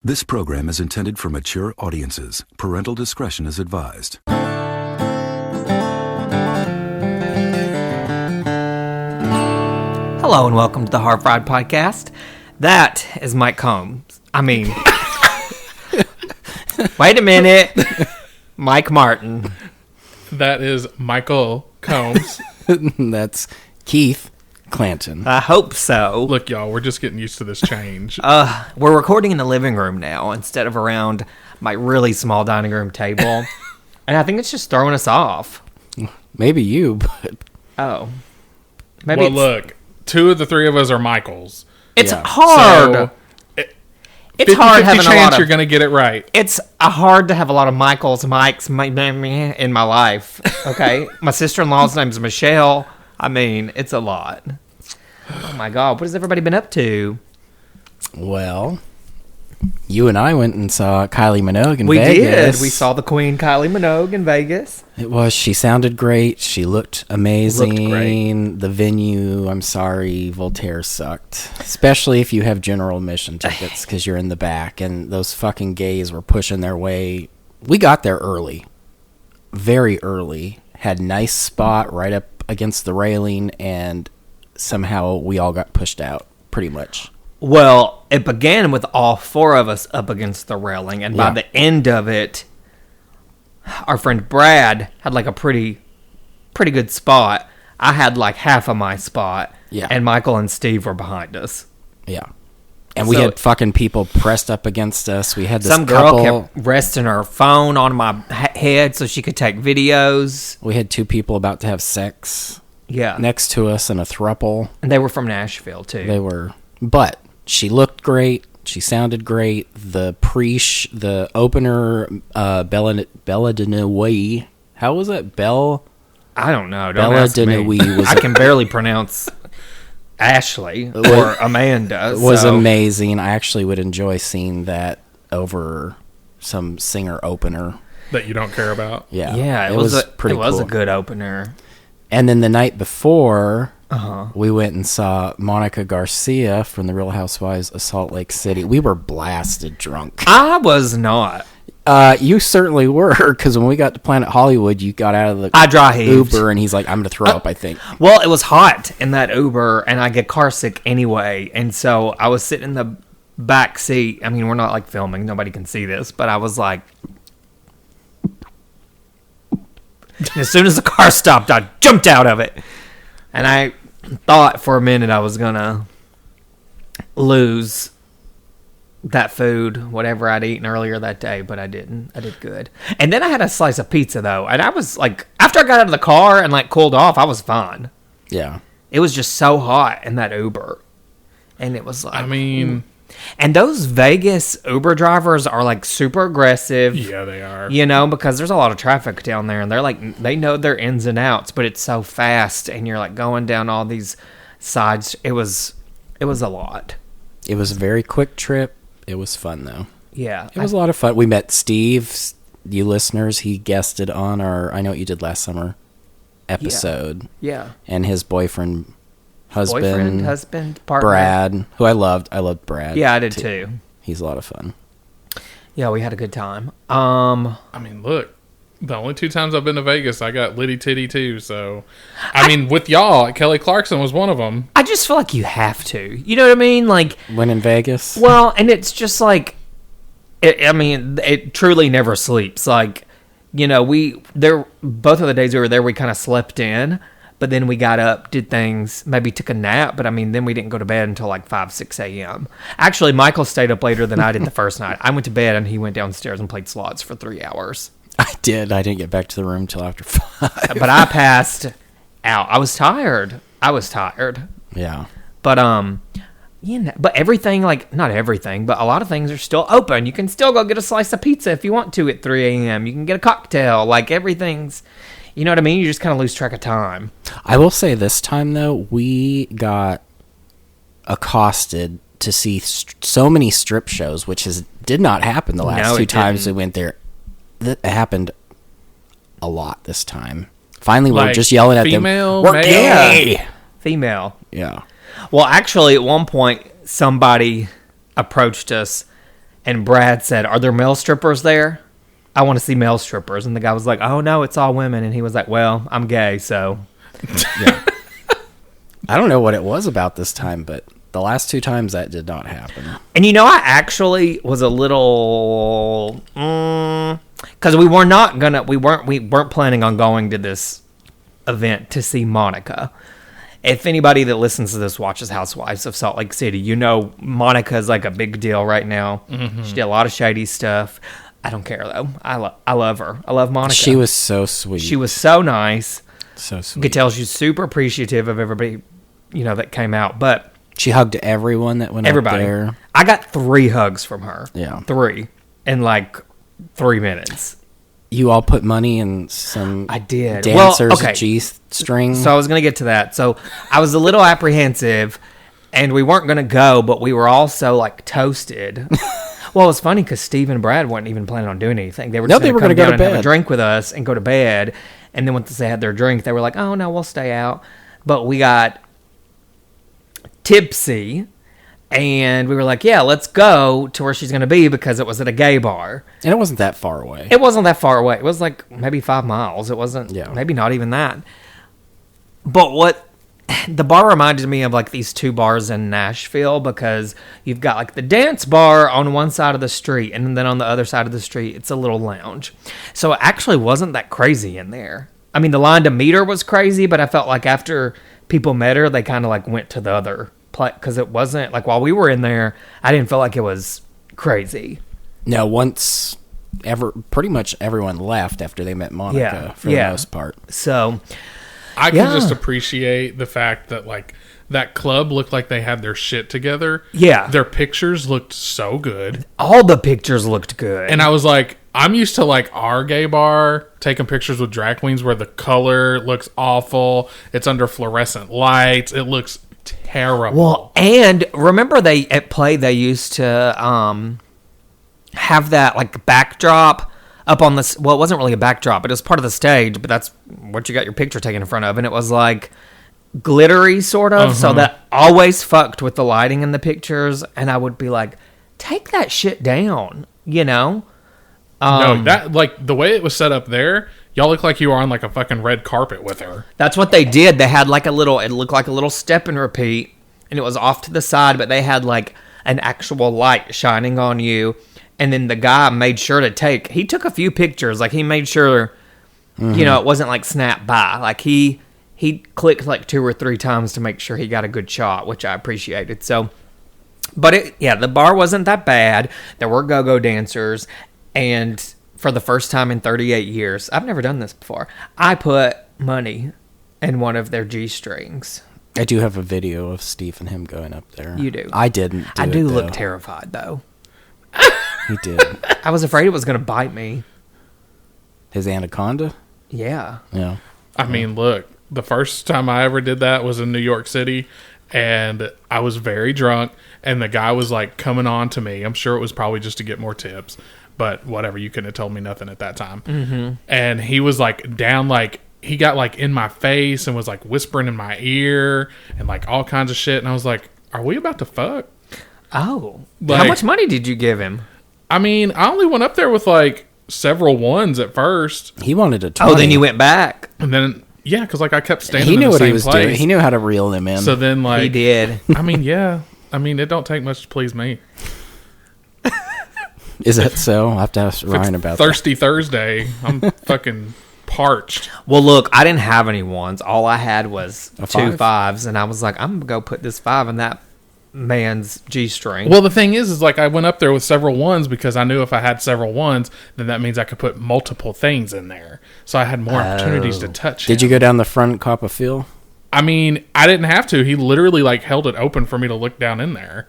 This program is intended for mature audiences. Parental discretion is advised. Hello and welcome to the Hard Fried Podcast. That is Mike Combs. I mean, wait a minute. Mike Martin. That is Michael Combs. That's Keith Clanton. I hope so. Look, y'all, we're just getting used to this change. We're recording in the living room now instead of around my really small dining room table. And I think it's just throwing us off. Maybe you, but... Oh. Maybe well, look, two of the three of us are Michaels. It's Yeah. hard. So, It's hard having a chance lot of... you're going to get it right. It's hard to have a lot of Michaels, Mikes in my life. Okay? My sister-in-law's name is Michelle. I mean, it's a lot. Oh my God, what has everybody been up to? Well, you and I went and saw Kylie Minogue in We Vegas. did. We saw the Queen Kylie Minogue in Vegas. She sounded great. She looked amazing. Looked great. The venue, I'm sorry, Voltaire sucked. Especially if you have general admission tickets because you're in the back and those fucking gays were pushing their way. We got there early. Very early. Had nice spot right up against the railing, and somehow we all got pushed out, pretty much. Well, it began with all four of us up against the railing, and by the end of it, our friend Brad had like a pretty good spot. I had like half of my spot, and Michael and Steve were behind us. Yeah. And we had fucking people pressed up against us. We had this some girl kept resting her phone on my head so she could take videos. We had two people about to have sex next to us in a throuple. And they were from Nashville, too. They were. But she looked great. She sounded great. The opener, Bella Dinwiddie. How was it? I don't know. Don't Bella ask me. Dinwiddie I can barely pronounce Ashley or Amanda. It was amazing. I actually would enjoy seeing that over some singer opener That you don't care about. Yeah, it was pretty cool. It was a good opener. And then the night before, we went and saw Monica Garcia from The Real Housewives of Salt Lake City. We were blasted drunk. I was not. You certainly were, because when we got to Planet Hollywood, you got out of the Uber, and he's like, I'm going to throw up, I think. Well, it was hot in that Uber, and I get car sick anyway, and so I was sitting in the back seat. I mean, we're not, like, filming. Nobody can see this, but I was like... As soon as the car stopped, I jumped out of it. And I thought for a minute I was going to lose that food, whatever I'd eaten earlier that day, but I didn't. I did good. And then I had a slice of pizza, though. And I was like, after I got out of the car and like cooled off, I was fine. Yeah. It was just so hot in that Uber. And it was like... I mean... And those Vegas Uber drivers are like super aggressive. Yeah, they are. You know, because there's a lot of traffic down there, and they're like, they know their ins and outs, but it's so fast, and you're like going down all these sides. It was a lot. It was a very quick trip. It was fun, though. Yeah. It was a lot of fun. We met Steve, you listeners. He guested on our I Know What You Did Last Summer episode. Yeah. And his husband, partner. Brad, who I loved. I loved Brad. Yeah, I did too. He's a lot of fun. Yeah, we had a good time. I mean, look, the only two times I've been to Vegas, I got litty titty too. So, I mean, with y'all, Kelly Clarkson was one of them. I just feel like you have to. You know what I mean? Like when in Vegas. Well, and it's just like, it truly never sleeps. Like, you know, both of the days we were there, we kind of slept in. But then we got up, did things, maybe took a nap. But, I mean, then we didn't go to bed until like 5, 6 a.m. Actually, Michael stayed up later than I did the first night. I went to bed, and he went downstairs and played slots for 3 hours. I did. I didn't get back to the room until after 5. But I passed out. I was tired. Yeah. But, you know, but everything, like, not everything, but a lot of things are still open. You can still go get a slice of pizza if you want to at 3 a.m. You can get a cocktail. Like, everything's... You know what I mean? You just kind of lose track of time. I will say this time, though, we got accosted to see so many strip shows, which did not happen the last two times we went there. That happened a lot this time. Finally, we're just yelling at them. We're gay! Female. Yeah. Well, actually, at one point, somebody approached us And Brad said, "Are there male strippers there? I want to see male strippers." And the guy was like, "Oh no, it's all women." And he was like, "Well, I'm gay, so." Yeah. I don't know what it was about this time, but the last 2 times that did not happen. And I actually was a little, because we weren't planning on going to this event to see Monica. If anybody that listens to this watches Housewives of Salt Lake City, Monica's like a big deal right now. Mm-hmm. She did a lot of shady stuff. I don't care though. I love her. I love Monica. She was so sweet. She was so nice. So sweet. You could tell she's super appreciative of everybody, that came out. But she hugged everyone that went up there. I got 3 hugs from her. Yeah. 3 in like 3 minutes. You all put money in some I did. dancers' G-string. So I was going to get to that. So I was a little apprehensive, and we weren't going to go, but we were also like toasted. Well, it was funny because Steve and Brad weren't even planning on doing anything. They were just going to go to bed, have a drink with us, and go to bed. And then once they had their drink, they were like, "Oh no, we'll stay out." But we got tipsy. And we were like, yeah, let's go to where she's going to be because it was at a gay bar. And it wasn't that far away. It wasn't that far away. It was like maybe 5 miles. It wasn't, yeah. Maybe not even that. But the bar reminded me of like these 2 bars in Nashville because you've got like the dance bar on one side of the street and then on the other side of the street, it's a little lounge. So it actually wasn't that crazy in there. I mean, the line to meet her was crazy, but I felt like after people met her, they kind of like went to the other because it wasn't like while we were in there, I didn't feel like it was crazy. No, pretty much everyone left after they met Monica for the most part. So I can just appreciate the fact that like that club looked like they had their shit together. Yeah. Their pictures looked so good. All the pictures looked good. And I was like, I'm used to like our gay bar taking pictures with drag queens where the color looks awful. It's under fluorescent lights. It looks terrible. Well, and remember at Play they used to have that like backdrop up on this. Well, it wasn't really a backdrop, but it was part of the stage. But that's what you got your picture taken in front of, and it was like glittery sort of. So that always fucked with the lighting in the pictures, and I would be like, take that shit down, No, that like the way it was set up there. Y'all look like you were on like a fucking red carpet with her. That's what they did. They had like it looked like a little step and repeat, and it was off to the side, but they had like an actual light shining on you. And then the guy made sure he took a few pictures. Like he made sure, it wasn't like snap by. Like he clicked like 2 or 3 times to make sure he got a good shot, which I appreciated. So, but the bar wasn't that bad. There were go-go dancers, and for the first time in 38 years, I've never done this before, I put money in one of their G-strings. I do have a video of Steve and him going up there. You do. I didn't do I do it, look terrified, though. He did. I was afraid it was going to bite me. His anaconda? Yeah. Yeah. I mean, look, the first time I ever did that was in New York City, and I was very drunk, and the guy was like coming on to me. I'm sure it was probably just to get more tips. But whatever, you couldn't have told me nothing at that time. Mm-hmm. And he was like down, like he got like in my face and was like whispering in my ear and like all kinds of shit. And I was like, "Are we about to fuck?" Oh, like, how much money did you give him? I mean, I only went up there with like several ones at first. He wanted a 20. Oh, then you went back, and then because like I kept standing. He knew in the what same he was place. doing. He knew how to reel them in. So then, like he did. I mean, it don't take much to please me. Is that so? I'll have to ask Ryan about Thirsty Thursday. I'm fucking parched. Well, look, I didn't have any ones. All I had was A 2 5? 5s, and I was like, I'm gonna go put this 5 in that man's G-string. Well, the thing is like I went up there with several ones because I knew if I had several ones, then that means I could put multiple things in there. So I had more opportunities to touch Did him. you go down the front cop of Phil? I mean, I didn't have to. He literally like held it open for me to look down in there.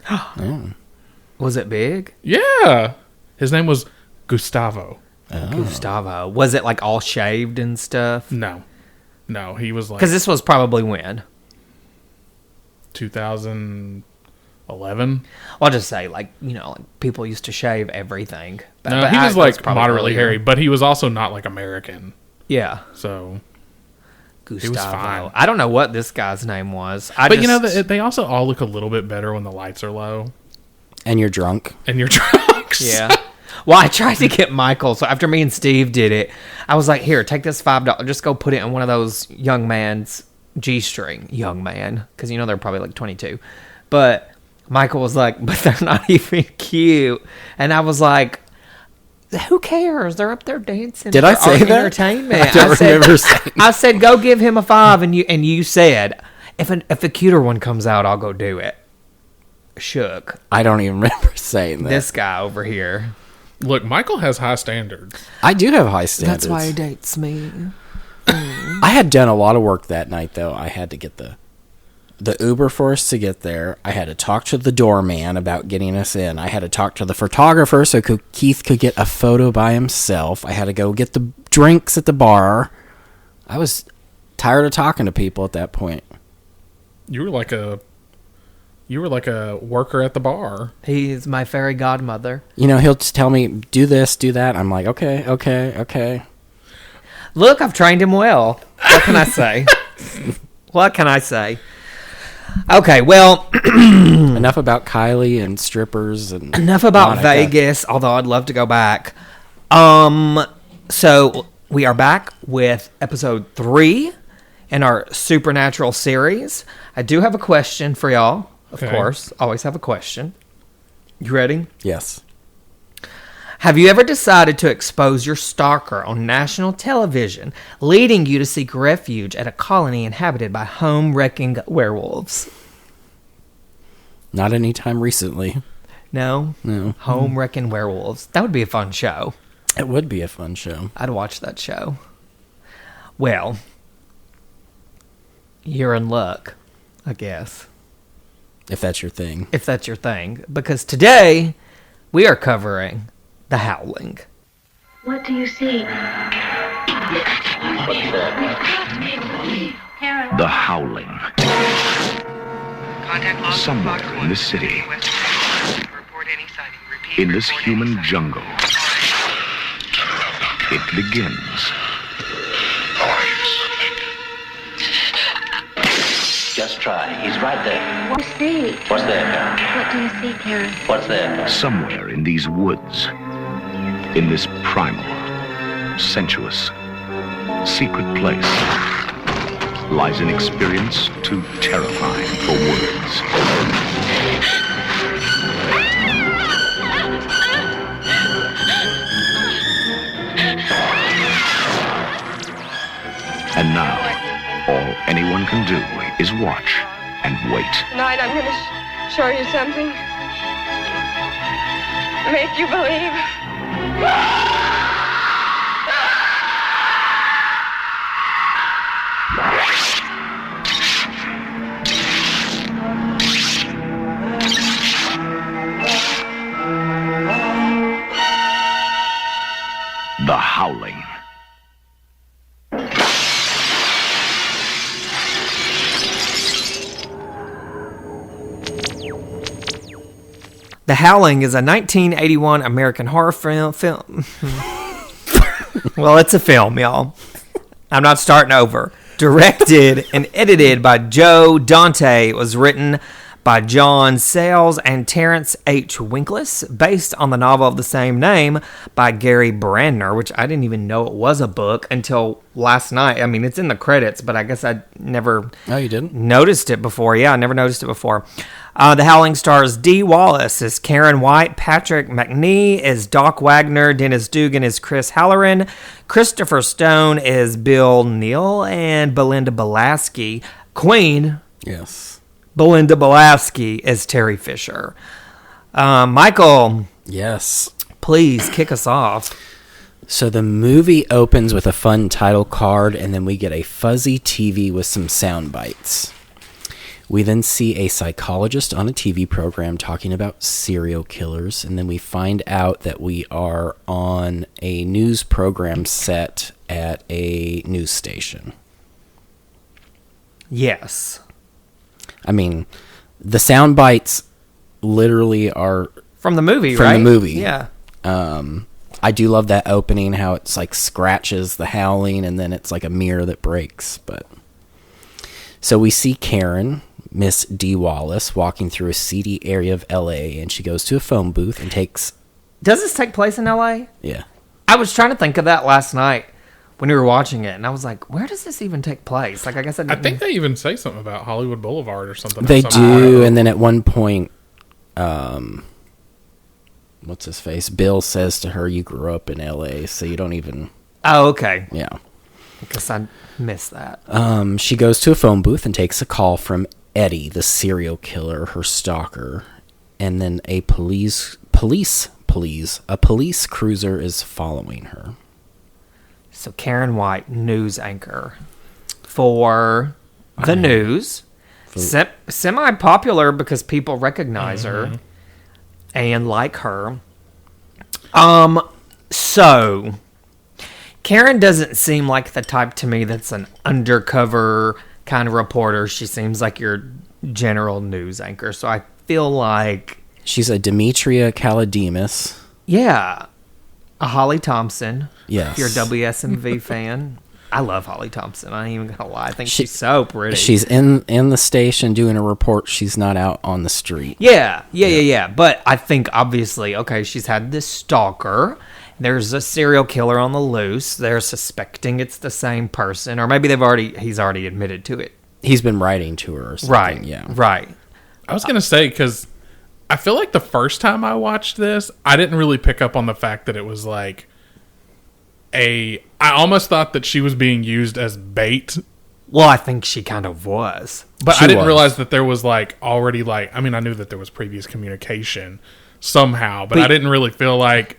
Was it big? Yeah. His name was Gustavo. Gustavo. Was it like all shaved and stuff? No, he was like Because this was probably when? 2011. I'll just say, like people used to shave everything. No, he was like moderately hairy, but he was also not like American. Yeah. So Gustavo. was fine. I don't know what this guy's name was. But they also all look a little bit better when the lights are low And you're drunk. and you're drunk. bucks. Yeah. Well, I tried to get Michael. So after me and Steve did it, I was like, here, take this $5. Just go put it in one of those young man's G-string. Young man. Because, they're probably like 22. But Michael was like, but they're not even cute. And I was like, who cares? They're up there dancing. Did I say that? Entertainment. I don't remember saying I said, go give him a $5. And you said, if a cuter one comes out, I'll go do it. Shook. I don't even remember saying that. This guy over here. Look, Michael has high standards. I do have high standards. That's why he dates me. I had done a lot of work that night, though. I had to get the Uber for us to get there. I had to talk to the doorman about getting us in. I had to talk to the photographer so Keith could get a photo by himself. I had to go get the drinks at the bar. I was tired of talking to people at that point. You were like a worker at the bar. He's my fairy godmother. He'll just tell me, do this, do that. I'm like, okay. Look, I've trained him well. What can I say? What can I say? Okay, well... Enough about Kylie and strippers. And enough about Monica. Vegas, although I'd love to go back. So, we are back with episode 3 in our Supernatural series. I do have a question for y'all. Of course, always have a question. You ready? Yes. Have you ever decided to expose your stalker on national television, leading you to seek refuge at a colony inhabited by home-wrecking werewolves? Not anytime recently. No? No. Home-wrecking werewolves. That would be a fun show. It would be a fun show. I'd watch that show. Well, you're in luck, I guess. If that's your thing. If that's your thing. Because today, we are covering The Howling. What do you see? The Howling. Somewhere in this city, in this human jungle, it begins. Just try. He's right there. What do you see? What's there, Karen? What do you see, Karen? What's there? Somewhere in these woods, in this primal, sensuous, secret place, lies an experience too terrifying for words. And now, all anyone can do is watch and wait. Tonight I'm going to show you something. Make you believe. The Howling. The Howling is a 1981 American horror film. Well, it's a film, y'all. I'm not starting over. Directed and edited by Joe Dante. It was written by John Sayles and Terrence H. Winkless, based on the novel of the same name by Gary Brandner, which I didn't even know it was a book until last night. I mean, it's in the credits, but I guess I never you didn't? noticed it before. Yeah, I never noticed it before. The Howling stars Dee Wallace as Karen White, Patrick McNee as Doc Wagner, Dennis Dugan as Chris Halloran, Christopher Stone as Bill Neal, and Belinda Balaski, Queen. Yes. Belinda Balaski as Terry Fisher. Michael. Yes. Please kick us off. So the movie opens with a fun title card, and then we get a fuzzy TV with some sound bites. We then see a psychologist on a TV program talking about serial killers, and then we find out that we are on a news program set at a news station. Yes. I mean, the sound bites literally are From the movie, from right? the movie. Yeah. I do love that opening, how it's like scratches the howling, and then it's like a mirror that breaks. But so we see Karen, Miss Dee Wallace, walking through a seedy area of LA, and she goes to a phone booth and takes Does this take place in LA? Yeah. I was trying to think of that last night when we were watching it, and I was like, where does this even take place? Like, I guess I think they even say something about Hollywood Boulevard or something. They at some do, point. and then at one point, what's his face? Bill says to her, "You grew up in L.A., so you don't even." Oh, okay. Yeah. Because I missed that. She goes to a phone booth and takes a call from Eddie, the serial killer, her stalker, and then a police cruiser is following her. So Karen White, news anchor for the news. Semi-popular because people recognize her and like her. So Karen doesn't seem like the type to me that's an undercover kind of reporter. She seems like your general news anchor. So I feel like she's a Demetria Kalademus. Yeah. A Holly Thompson. Yes. If you're a WSMV fan. I love Holly Thompson. I ain't even gonna lie. I think she's so pretty. She's in the station doing a report. She's not out on the street. Yeah. But I think obviously, okay, she's had this stalker. There's a serial killer on the loose. They're suspecting it's the same person, or maybe he's already admitted to it. He's been writing to her or something. Right. Yeah. Right. I was gonna say, because I feel like the first time I watched this, I didn't really pick up on the fact that it was like I almost thought that she was being used as bait. Well, I think she kind of was. But I didn't realize that there was like already like, I mean, I knew that there was previous communication somehow, but I didn't really feel like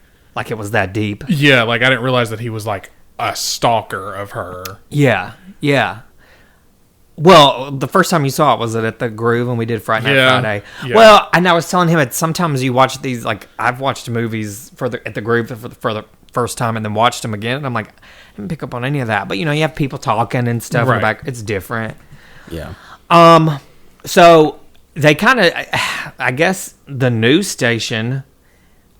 it was that deep. Yeah, like I didn't realize that he was like a stalker of her. Yeah. Well, the first time you saw it, was it at the Groove when we did Friday Night Friday? Yeah. Well, and I was telling him that sometimes you watch these, like, I've watched movies at the Groove for the first time and then watched them again, and I'm like, I didn't pick up on any of that. But, you know, you have people talking and stuff in the back. It's different. Yeah. So they kind of, I guess the news station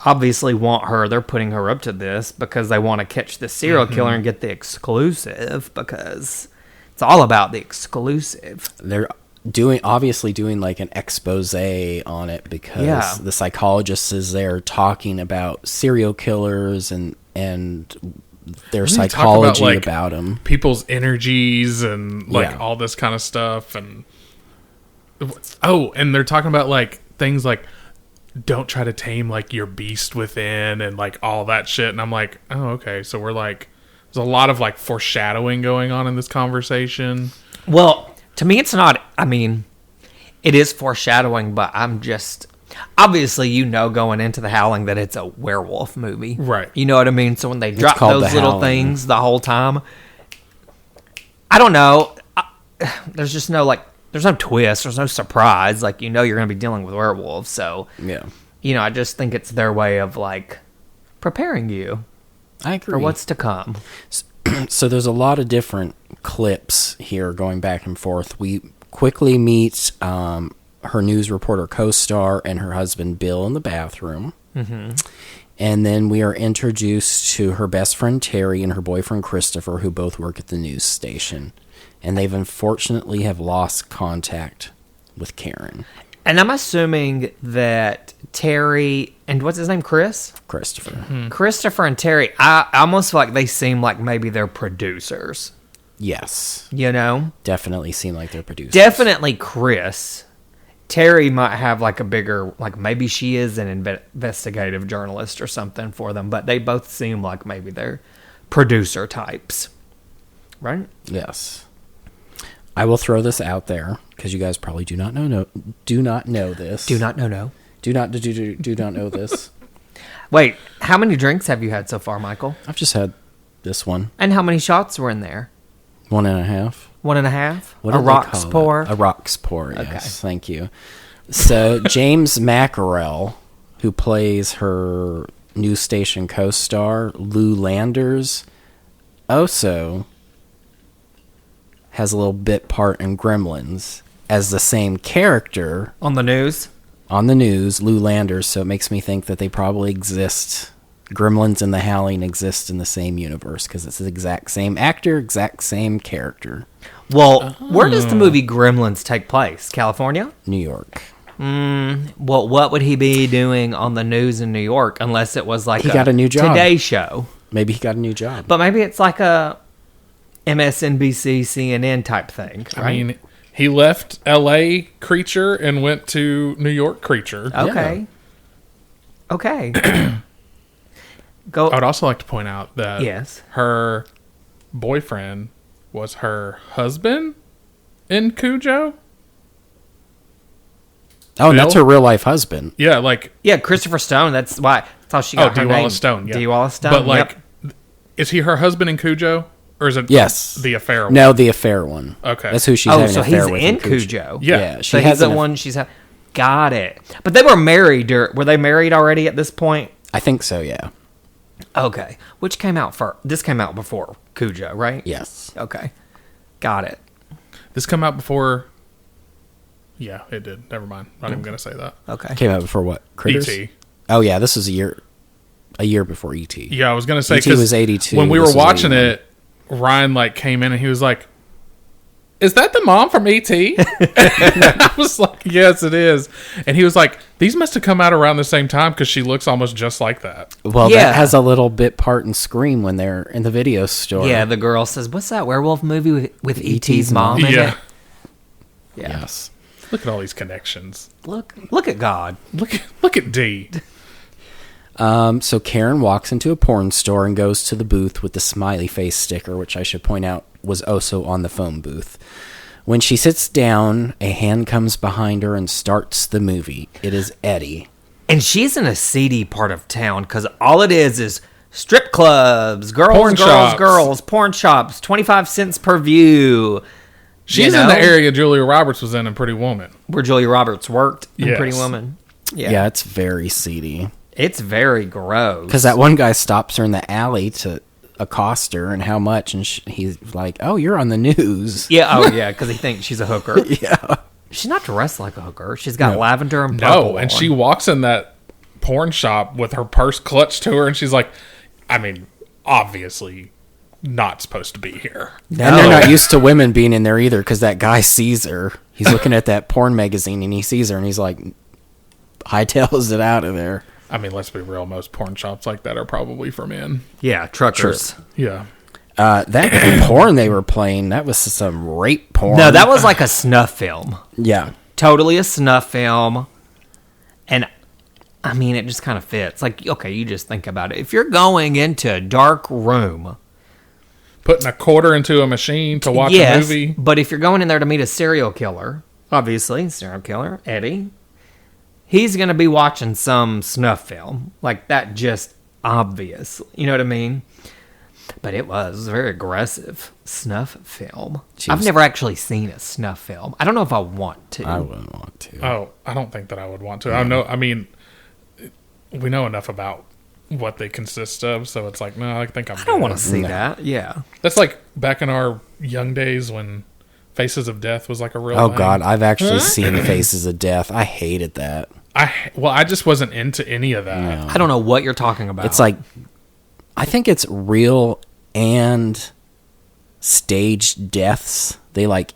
obviously want her. They're putting her up to this because they want to catch the serial killer and get the exclusive, because it's all about the exclusive. They're obviously doing like an expose on it, because the psychologist is there talking about serial killers and their psychology about them, people's energies and like all this kind of stuff. And and they're talking about like things like, don't try to tame like your beast within and like all that shit. And I'm like, oh, okay. So we're like, there's a lot of like foreshadowing going on in this conversation. Well, to me, it's not. I mean, it is foreshadowing, but I'm just obviously, going into the Howling that it's a werewolf movie, right? You know what I mean. So when they drop those little things the whole time, I don't know. There's just no there's no twist. There's no surprise. Like, you're going to be dealing with werewolves. So yeah, I just think it's their way of like preparing you. I agree. For what's to come. So there's a lot of different clips here going back and forth. We quickly meet her news reporter co-star and her husband Bill in the bathroom. Mm-hmm. And then we are introduced to her best friend Terry and her boyfriend Christopher, who both work at the news station. And they've unfortunately have lost contact with Karen. And I'm assuming that Terry and what's his name, Christopher. Mm-hmm. Christopher and Terry, I almost feel like they seem like maybe they're producers. Yes. Definitely seem like they're producers. Definitely Chris. Terry might have like a bigger, like maybe she is an investigative journalist or something for them, but they both seem like maybe they're producer types. Right? Yes. I will throw this out there because you guys probably do not know this. Do not know this. Wait, how many drinks have you had so far, Michael? I've just had this one. And how many shots were in there? 1.5. 1.5? What a rocks pour? A rocks pour, yes. Thank you. So James Mackerel, who plays her news station co-star, Lou Landers, also has a little bit part in Gremlins as the same character. On the news, Lou Landers, so it makes me think that they probably exist. Gremlins and the Howling exist in the same universe because it's the exact same actor, exact same character. Well, where does the movie Gremlins take place? California? New York. Well, what would he be doing on the news in New York unless it was like He got a new job. Today Show? Maybe he got a new job. But maybe it's like a MSNBC, CNN type thing, right? I mean, he left L.A. Creature and went to New York Creature. Okay. Okay. Go. I would also like to point out that Yes. her boyfriend was her husband in Cujo. Oh, and that's Bill? her real life husband. Yeah, like Yeah, Christopher Stone. That's how she got her Dee name. Wallace Stone. Yeah. Dee Wallace Stone. But like, yep. is he her husband in Cujo, or is it Yes. the affair one? No, the affair one. Okay. That's who she's Oh, having so an affair he's with in Cujo. Yeah. she So he's has the an one she's had. Got it. But they were married. Were they married already at this point? I think so, yeah. Okay. Which came out first? This came out before Cujo, right? Yes. Okay. Got it. This come out before. Yeah, it did. Never mind. I'm not even gonna say that. Okay. Came out before what? Critters? E.T. Oh, yeah, this was a year before E.T. Yeah, I was gonna say E.T. 'cause was 82, when we this were was watching 81. it. Ryan like came in and he was like, "Is that the mom from E.T.?" I was like, "Yes, it is." And he was like, "These must have come out around the same time because she looks almost just like that." Well, Yeah. that has a little bit part in Scream when they're in the video store. Yeah, the girl says, "What's that werewolf movie with E.T.'s E.T.'s mom in Yeah. it?" Yeah. Yes. Look at all these connections. Look at God. Look at D. So Karen walks into a porn store and goes to the booth with the smiley face sticker, which I should point out was also on the phone booth. When she sits down, a hand comes behind her and starts the movie. It is Eddie. And she's in a seedy part of town because all it is strip clubs, girls, Porn shops. girls, porn shops, 25 cents per view. She's in the area Julia Roberts was in Pretty Woman. where Julia Roberts worked in Yes. Pretty Woman. Yeah, it's very seedy. It's very gross. Because that one guy stops her in the alley to accost her and how much, and he's like, "Oh, you're on the news." Yeah, oh yeah, because he thinks she's a hooker. Yeah. She's not dressed like a hooker. She's got lavender and purple. No, and on. she walks in that porn shop with her purse clutched to her, and she's like, I mean, obviously not supposed to be here. And they're not used to women being in there either because that guy sees her. He's looking at that porn magazine and he sees her and he's like, hightails it out of there. I mean, let's be real. Most porn shops like that are probably for men. Yeah, truckers. Yeah. That porn they were playing, that was some rape porn. No, that was like a snuff film. Yeah. Totally a snuff film. And I mean, it just kind of fits. Like, okay, you just think about it. If you're going into a dark room, Putting a quarter into a machine to watch a movie. but if you're going in there to meet a serial killer, obviously, serial killer, Eddie, he's going to be watching some snuff film. Like, that just obvious. You know what I mean? But it was a very aggressive snuff film. I've never actually seen a snuff film. I don't know if I want to. I wouldn't want to. Oh, I don't think that I would want to. I mean, we know enough about what they consist of, so it's like, no, I think I don't want to see that. Yeah. That's like back in our young days when Faces of Death was like a real Oh, thing. God. I've actually seen Faces of Death. I hated that. I just wasn't into any of that. No. I don't know what you're talking about. It's like, I think it's real and staged deaths. They like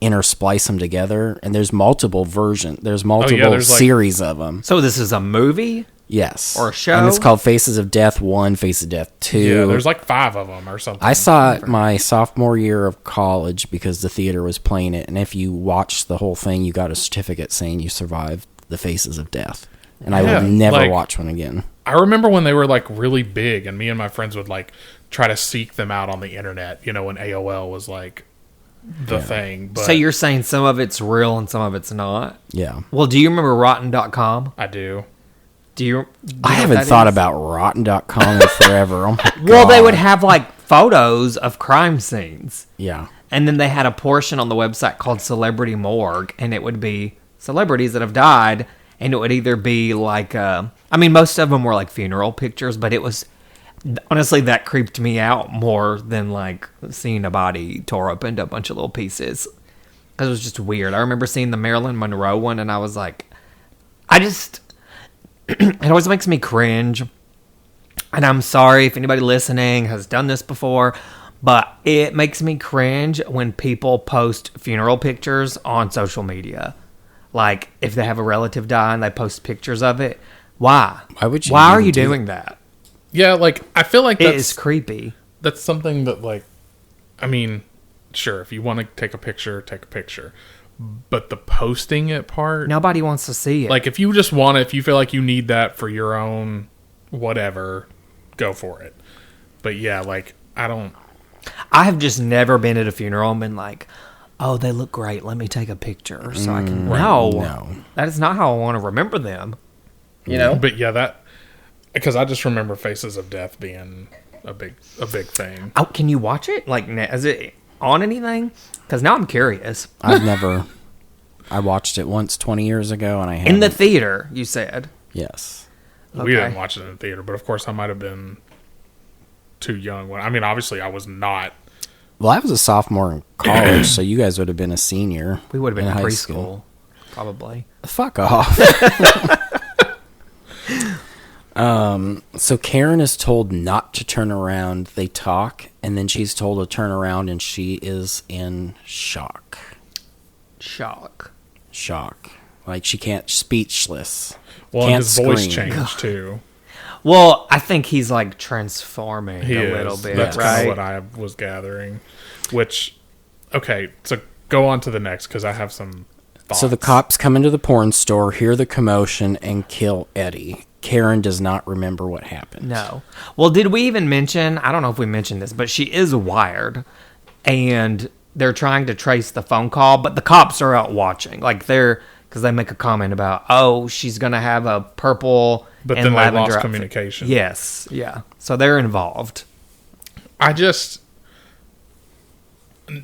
intersplice them together, and there's multiple versions. There's multiple there's, like- series of them. So this is a movie? Yes. Or a show? And it's called Faces of Death 1, Faces of Death 2. Yeah, there's like 5 of them or something. I saw it my sophomore year of college because the theater was playing it, and if you watched the whole thing, you got a certificate saying you survived the Faces of Death. And I Yeah, will never like- watch one again. I remember when they were like really big, and me and my friends would like try to seek them out on the internet. You know, when AOL was like the thing. But So you're saying some of it's real and some of it's not? Yeah. Well, do you remember Rotten.com? I do. Do you? I haven't thought about Rotten.com in forever. Oh my Well, they God. would have like photos of crime scenes. Yeah. And then they had a portion on the website called Celebrity Morgue, and it would be celebrities that have died, and it would either be like, I mean, most of them were like funeral pictures, but it was, honestly, that creeped me out more than like seeing a body tore up into a bunch of little pieces. Because it was just weird. I remember seeing the Marilyn Monroe one, and I was like, it always makes me cringe. And I'm sorry if anybody listening has done this before, but it makes me cringe when people post funeral pictures on social media. like if they have a relative die and they post pictures of it. Why? Why would you Why are even you do doing that? Yeah, like, I feel like It is creepy. that's something that, like, I mean, sure, if you want to take a picture, take a picture. But the posting it part... Nobody wants to see it. Like, if you just want it, if you feel like you need that for your own whatever, go for it. But yeah, like, I have just never been at a funeral and been like, oh, they look great. Let me take a picture so I can... No. That is not how I want to remember them. You know? But yeah, that... Because I just remember Faces of Death being a big thing. Oh, can you watch it? Like, is it on anything? Because now I'm curious. I watched it once 20 years ago, and I haven't. In the theater, you said? Yes. We didn't watch it in the theater, but of course I might have been too young. I mean, obviously I was not. Well, I was a sophomore in college, so you guys would have been a senior. We would have been in high preschool, school. probably. Fuck off. So Karen is told not to turn around. They talk, and then she's told to turn around, and she is in shock. Shock. Like she can't, speechless. Well, Can't his voice scream. changed too. Well, I think he's like transforming He a is. little bit, That's right? kind of what I was gathering. Which, okay, so go on to the next because I have some thoughts. So the cops come into the porn store, hear the commotion, and kill Eddie. Karen does not remember what happened. No. Well, did we even mention, I don't know if we mentioned this, but she is wired, and they're trying to trace the phone call, but the cops are out watching. Like, because they make a comment about, oh, she's going to have a purple But and then they lavender lost outfit. communication. Yes, yeah. So they're involved.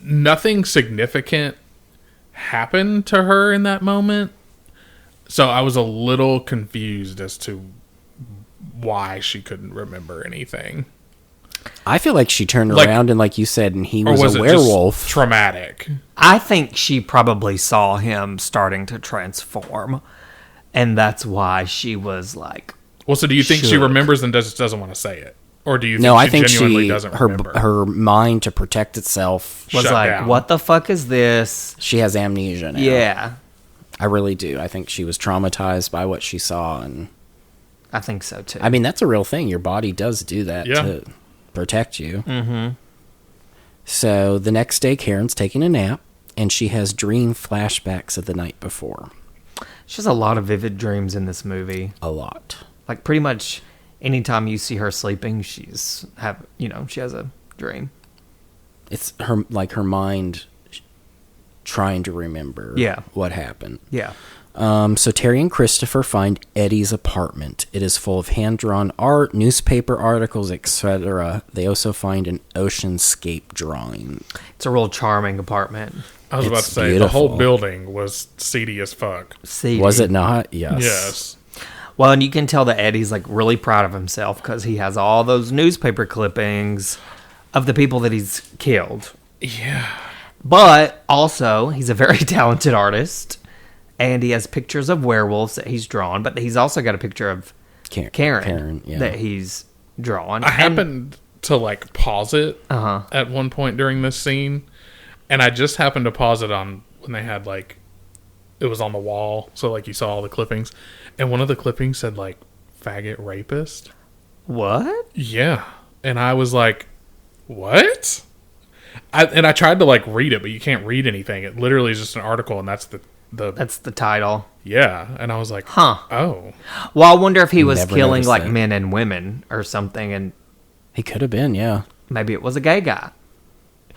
Nothing significant happened to her in that moment. So I was a little confused as to why she couldn't remember anything. I feel like she turned Like- around and, like you said, and he Or was was a it werewolf. just traumatic? I think she probably saw him starting to transform, and that's why she was like, Well, so do you think she Shook. remembers and doesn't want to say it? Or do you think No, I she think genuinely she doesn't remember? her mind to protect itself. was Shut like, down. what the fuck is this? She has amnesia now. Yeah, I really do. I think she was traumatized by what she saw, and I think so too. I mean that's a real thing. Your body does do that Yeah. to protect you. Mm-hmm. So the next day, Karen's taking a nap, and she has dream flashbacks of the night before. She has a lot of vivid dreams in this movie. A lot. Like pretty much anytime you see her sleeping, she has a dream. It's her mind trying to remember what happened. Yeah. So Terry and Christopher find Eddie's apartment. It is full of hand-drawn art, newspaper articles, etc. They also find an oceanscape drawing. It's a real charming apartment. I was about It's to say, beautiful. the whole building was seedy as fuck. See, Was it not? Yes. Yes. well, and you can tell that Eddie's like really proud of himself because he has all those newspaper clippings of the people that he's killed. Yeah. But also, he's a very talented artist, and he has pictures of werewolves that he's drawn. But he's also got a picture of Karen yeah. that he's drawn. I happened to like pause it Uh-huh. at one point during this scene, and I just happened to pause it on when they had like it was on the wall, so like you saw all the clippings, and one of the clippings said like faggot rapist. What? Yeah, and I was like, what? I tried to like read it, but you can't read anything. It literally is just an article, and that's the That's the title. yeah. And I was like, Huh. oh, Well, I wonder if he was Never killing noticed like that. men and women or something, and He could have been, yeah. maybe it was a gay guy.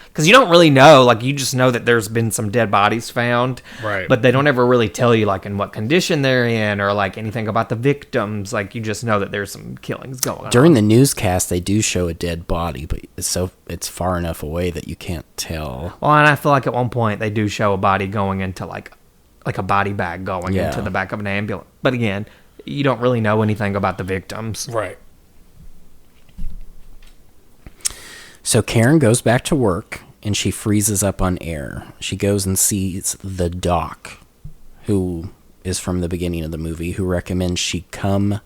Because you don't really know, like you just know that there's been some dead bodies found, Right. But they don't ever really tell you like in what condition they're in or like anything about the victims. Like you just know that there's some killings going on. During the newscast, they do show a dead body, but it's far enough away that you can't tell. Well, and I feel like at one point they do show a body going into like a body bag going Yeah. into the back of an ambulance. But again, you don't really know anything about the victims. right. So Karen goes back to work, and she freezes up on air. She goes and sees the doc, who is from the beginning of the movie, who recommends she come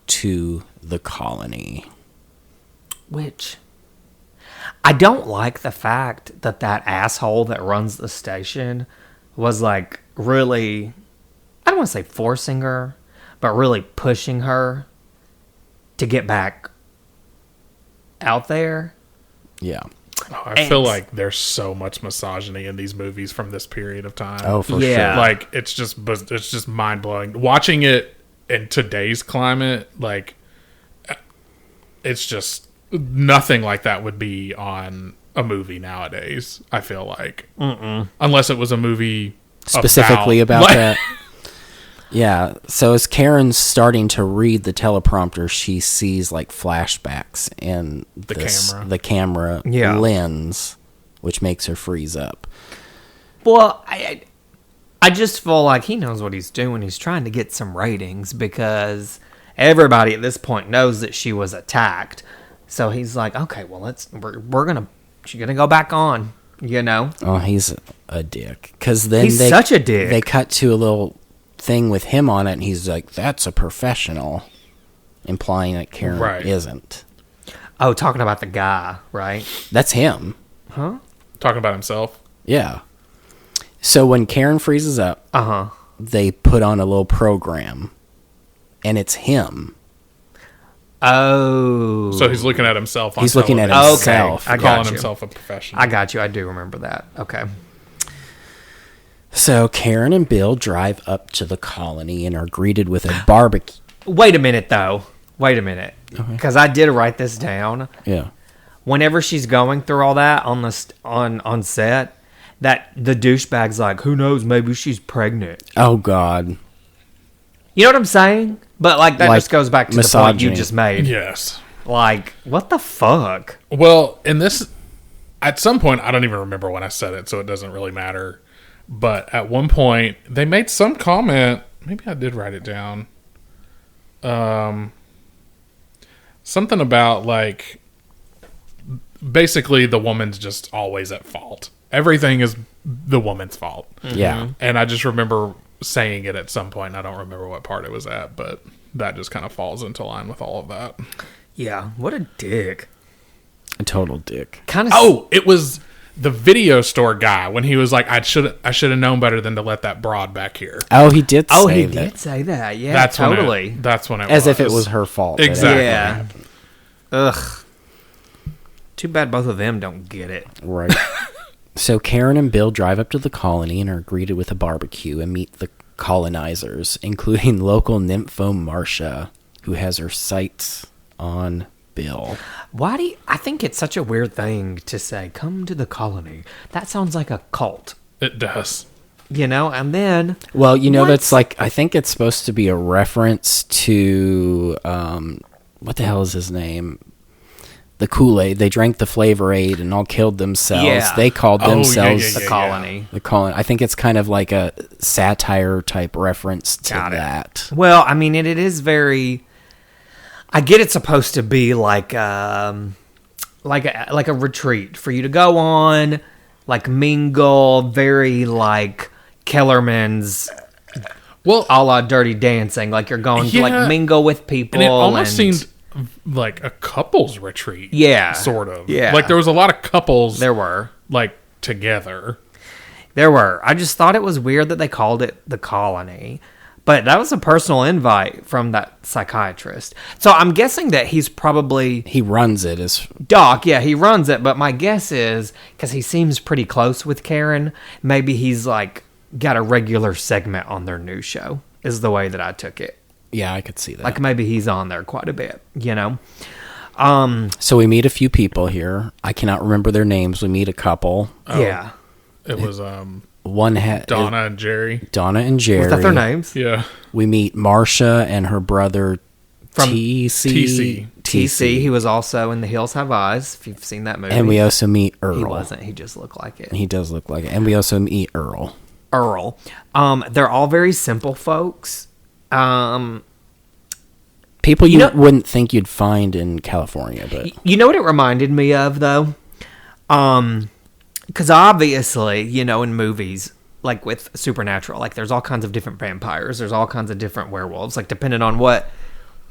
to the colony. Which I don't like the fact that asshole that runs the station was like really I don't want to say forcing her, but really pushing her to get back out there. Yeah. Oh, I feel like there's so much misogyny in these movies from this period of time. Oh, for Yeah. sure. Like it's just mind blowing. Watching it in today's climate, like it's just nothing like that would be on a movie nowadays. I feel like, unless it was a movie Specifically about like- that. Yeah. So as Karen's starting to read the teleprompter, she sees like flashbacks in the camera Yeah. lens, which makes her freeze up. Well, I just feel like he knows what he's doing. He's trying to get some ratings because everybody at this point knows that she was attacked. So he's like, okay, well, she's gonna go back on, you know? Oh, he's a dick. Because then He's such a dick. They cut to a little thing with him on it, and he's like, "That's a professional," implying that Karen isn't. Oh, talking about the guy, right? That's him. Huh? Talking about himself. Yeah. So when Karen freezes up, they put on a little program, and it's him. Oh. So he's looking at himself on He's looking at television. himself. Okay, I got calling you. himself a professional. I got you. I do remember that. Okay. So Karen and Bill drive up to the colony and are greeted with a barbecue. Wait a minute, though. Wait a minute. Because I did write this down. Yeah. Whenever she's going through all that on set, that the douchebag's like, who knows, maybe she's pregnant. Oh, God. You know what I'm saying? But, like, that just goes back to the point you misogyny. just made. Yes. Like, what the fuck? Well, in this, at some point, I don't even remember when I said it, so it doesn't really matter. But at one point, they made some comment. Maybe I did write it down. Something about, like, basically the woman's just always at fault. Everything is the woman's fault. Yeah. And I just remember saying it at some point. And I don't remember what part it was at, but that just kind of falls into line with all of that. Yeah, what a dick. A total dick. Kind of. Oh, it was the video store guy when he was like, I should have known better than to let that broad back here. Oh, he did say Oh, he that. did say that. Yeah, That's totally. That's when it As was. if it was her fault. that it Exactly. Yeah. Ugh. Too bad both of them don't get it. Right. So Karen and Bill drive up to the colony and are greeted with a barbecue and meet the colonizers, including local nympho Marcia, who has her sights on Bill. I think it's such a weird thing to say, come to the colony. That sounds like a cult, It does. you know? And then, Well, you know, What? that's like, I think it's supposed to be a reference to, what the hell is his name? The Kool-Aid. They drank the Flavor Aid and all killed themselves. Yeah. They called Oh, yeah, themselves the colony. the colony. I think it's kind of like a satire type reference to Got it. that. Well, I mean, it is very... I get it's supposed to be like a retreat for you to go on, like mingle, very like Kellerman's... Well, a la Dirty Dancing, like you're going to Yeah. like mingle with people. and it almost and seemed like a couples retreat. Yeah. Sort of. Yeah. Like there was a lot of couples there were. like together. There were. I just thought it was weird that they called it the colony. But that was a personal invite from that psychiatrist. So I'm guessing that he's probably... He runs it as Doc, yeah, he runs it. But my guess is, because he seems pretty close with Karen, maybe he's like got a regular segment on their new show, is the way that I took it. yeah, I could see that. Like maybe he's on there quite a bit, you know? So we meet a few people here. I cannot remember their names. We meet a couple. Yeah. It was One had Donna and Jerry. Donna and Jerry. Was that their names? Yeah. We meet Marcia and her brother From TC. TC, he was also in The Hills Have Eyes, if you've seen that movie. And we also meet Earl. He wasn't, he just looked like it. He does look like it. And we also meet Earl. Earl. They're all very simple folks. People you know- wouldn't think you'd find in California, but You know what it reminded me of, though? Because obviously, you know, in movies, like with Supernatural, like there's all kinds of different vampires. There's all kinds of different werewolves. Like depending on what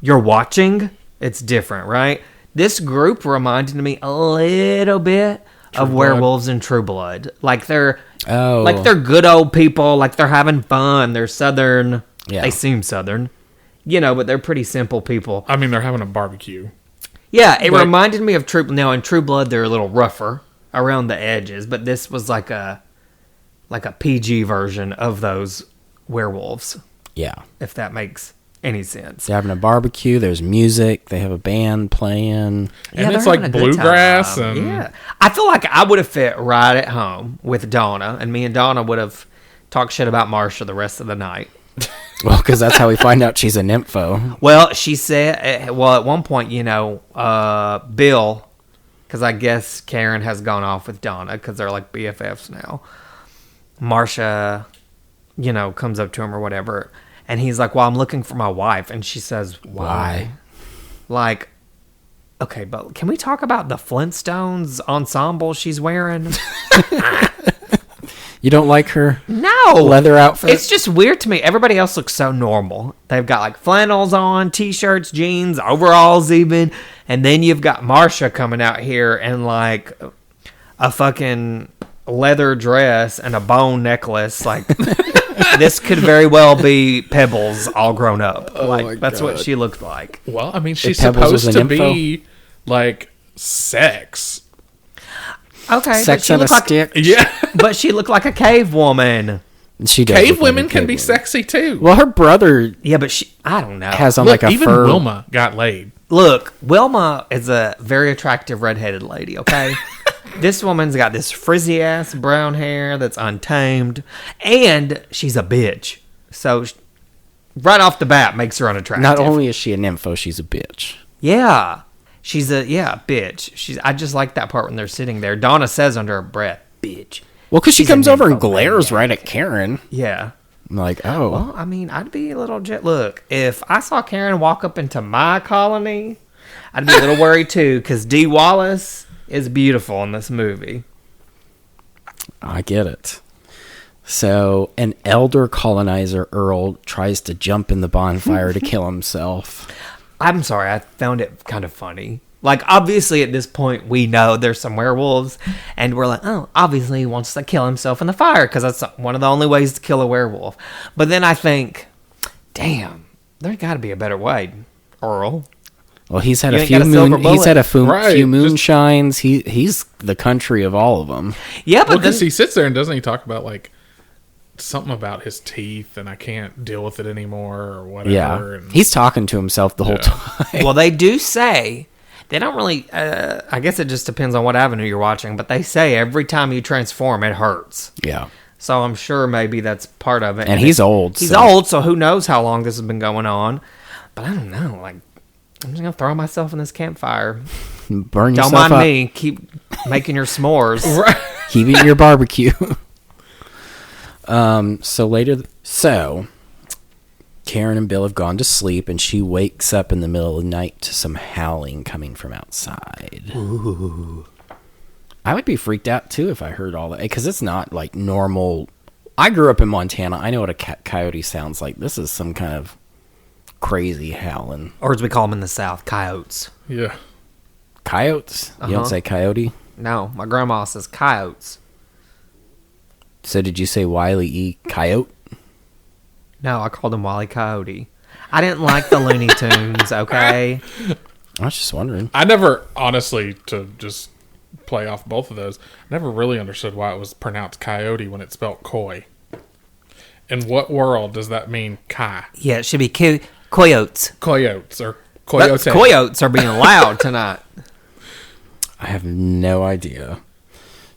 you're watching, it's different, right? This group reminded me a little bit of Blood. werewolves in True Blood. Like Oh. Like, they're good old people. Like, they're having fun. They're Southern. Yeah. They seem Southern. You know, but they're pretty simple people. I mean, they're having a barbecue. Yeah, it But- reminded me of True... Now, in True Blood, they're a little rougher around the edges, but this was like a PG version of those werewolves, Yeah. if that makes any sense. They're having a barbecue. There's music. They have a band playing. And Yeah, it's they're like having a good bluegrass. time. And Yeah. I feel like I would have fit right at home with Donna, and me and Donna would have talked shit about Marsha the rest of the night. Well, because that's how we find out she's a nympho. Well, she said, at one point, you know, Bill, because I guess Karen has gone off with Donna because they're like BFFs now. Marsha, you know, comes up to him or whatever, and he's like, well, I'm looking for my wife. And she says, why? Like, okay, but can we talk about the Flintstones ensemble she's wearing? You don't like her No. leather outfit? It's just weird to me. Everybody else looks so normal. They've got like flannels on, t-shirts, jeans, overalls even. And then you've got Marsha coming out here in like a fucking leather dress and a bone necklace. Like, this could very well be Pebbles all grown up. Like, that's what she looked like. well, I mean, she's Pebbles was supposed an to be like sex. Okay. Sex on a stick. Yeah. But she looked like a cave woman. She does look Cave like women a can cave be woman. sexy too. Well, her brother Yeah, but I don't know. has on Look, like a even fur. Wilma got laid. Look, Wilma is a very attractive redheaded lady, okay? This woman's got this frizzy ass brown hair that's untamed, and she's a bitch. So, right off the bat, makes her unattractive. Not only is she a nympho, she's a bitch. Yeah. She's a bitch. I just like that part when they're sitting there. Donna says under her breath, bitch. Well, because she She's a comes over and nympho glares maniac. right at Karen. Yeah. I'm like, oh. Well, I mean, I'd be a little Look, if I saw Karen walk up into my colony, I'd be a little worried too, because Dee Wallace is beautiful in this movie. I get it. So, an elder colonizer, Earl, tries to jump in the bonfire to kill himself. I'm sorry, I found it kind of funny. Like, obviously, at this point, we know there's some werewolves, and we're like, oh, obviously he wants to kill himself in the fire, because that's one of the only ways to kill a werewolf. But then I think, damn, there's got to be a better way, Earl. Well, he's had You a ain't few got a silver he's had a Right, few just- moonshines. He's the country of all of them. Yeah, Well, but then, because he sits there and doesn't he talk about like something about his teeth and I can't deal with it anymore or whatever. Yeah, And he's talking to himself the whole time. well, they do say, they don't really, I guess it just depends on what avenue you're watching, but they say every time you transform, it hurts. Yeah, So I'm sure maybe that's part of it. and he's old. He's so- old, so who knows how long this has been going on. But I don't know, like, I'm just going to throw myself in this campfire. Burn Don't yourself mind up. me. Keep making your s'mores. Keep eating your barbecue. So Karen and Bill have gone to sleep, and she wakes up in the middle of the night to some howling coming from outside. Ooh. I would be freaked out too if I heard all that, because it's not like normal. I grew up in Montana. I know what a coyote sounds like. This is some kind of crazy howling. Or as we call them in the South, coyotes. yeah. Coyotes? You don't say coyote? No, my grandma says coyotes. So did you say Wiley E. Coyote? No, I called him Wally Coyote. I didn't like the Looney Tunes, okay? I was just wondering. I never, honestly, to just play off both of those, never really understood why it was pronounced coyote when it's spelled coy. In what world does that mean kai? Yeah, it should be coyotes. Coyotes or coyote. Coyotes are being loud tonight. I have no idea.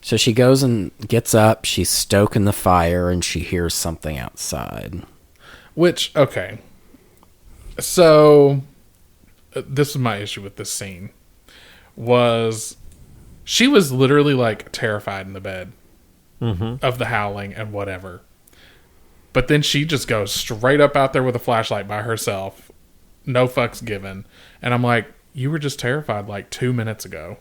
So she goes and gets up, she's stoking the fire, and she hears something outside. Which, okay. So, this is my issue with this scene. Was she was literally like terrified in the bed of the howling and whatever. But then she just goes straight up out there with a flashlight by herself. No fucks given. And I'm like, you were just terrified like 2 minutes ago.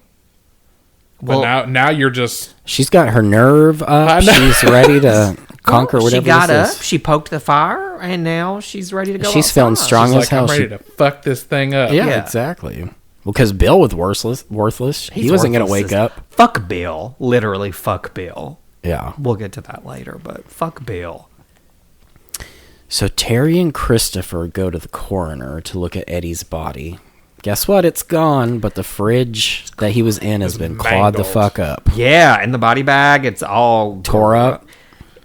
But Well, now you're just... She's got her nerve up. She's ready to conquer well, whatever she got this up, is. she poked the fire, and now she's ready to go She's feeling outside. strong She's as like, hell. I'm ready to fuck this thing up. Yeah, Yeah. exactly. Well, because Bill was worthless. He He's wasn't going to worthless wake as- up. Fuck Bill. Literally, fuck Bill. Yeah. We'll get to that later, but fuck Bill. So Terry and Christopher go to the coroner to look at Eddie's body. Guess what? It's gone, but the fridge that he was in has been clawed the fuck up. Yeah, and the body bag, it's all Tore up.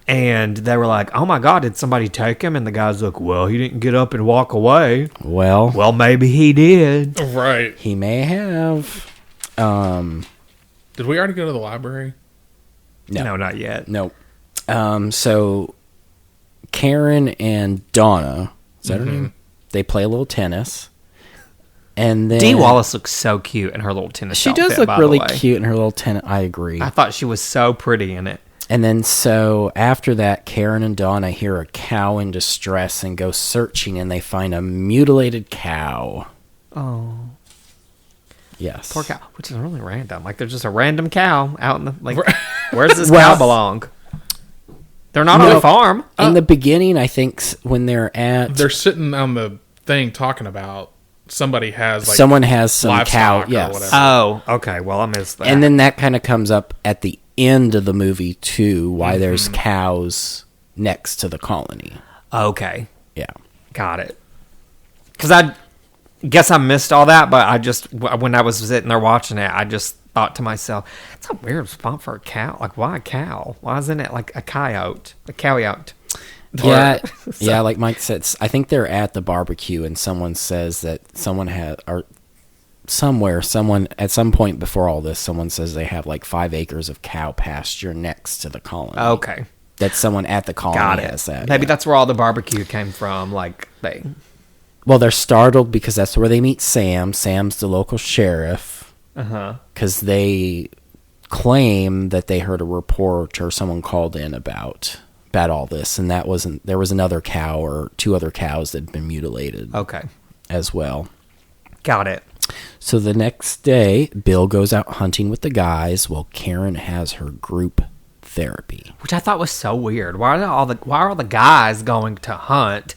And they were like, oh my God, did somebody take him? And the guy's like, well, he didn't get up and walk away. Well, maybe he did. Right. he may have. Did we already go to the library? No, not yet. Nope. So Karen and Donna, is that her name? They play a little tennis. And then Dee Wallace looks so cute in her little tennis she outfit, does look by the really way. cute in her little tennis. I agree. I thought she was so pretty in it. And then so after that, Karen and Donna hear a cow in distress and go searching, and they find a mutilated cow. Oh, Yes. poor cow, which is really random. Like, there's just a random cow out in the, like, where's this cow belong? They're not on a farm. In the beginning, I think when they're sitting on the thing talking about somebody has like someone has some cow. livestock or Yes. whatever. Oh, okay. Well, I missed that. And then that kind of comes up at the end of the movie, too, why there's cows next to the colony. Okay. Yeah. Got it. Because I guess I missed all that, but I just, when I was sitting there watching it, I just thought to myself, it's a weird spot for a cow. Like, why a cow? Why isn't it like a coyote? A coyote. Yeah, yeah. Like Mike said, I think they're at the barbecue, and someone says that someone had, or somewhere, someone at some point before all this, someone says they have like 5 acres of cow pasture next to the colony. Okay. That someone at the colony Got it. has that. Maybe yeah. that's where all the barbecue came from. Like, they. Well, they're startled because that's where they meet Sam. Sam's the local sheriff. Uh-huh. Because they claim that they heard a report or someone called in about all this, and that wasn't. There was another cow or 2 other cows that had been mutilated. Okay. As well. Got it. So the next day, Bill goes out hunting with the guys while Karen has her group therapy. Which I thought was so weird. Why are all the guys going to hunt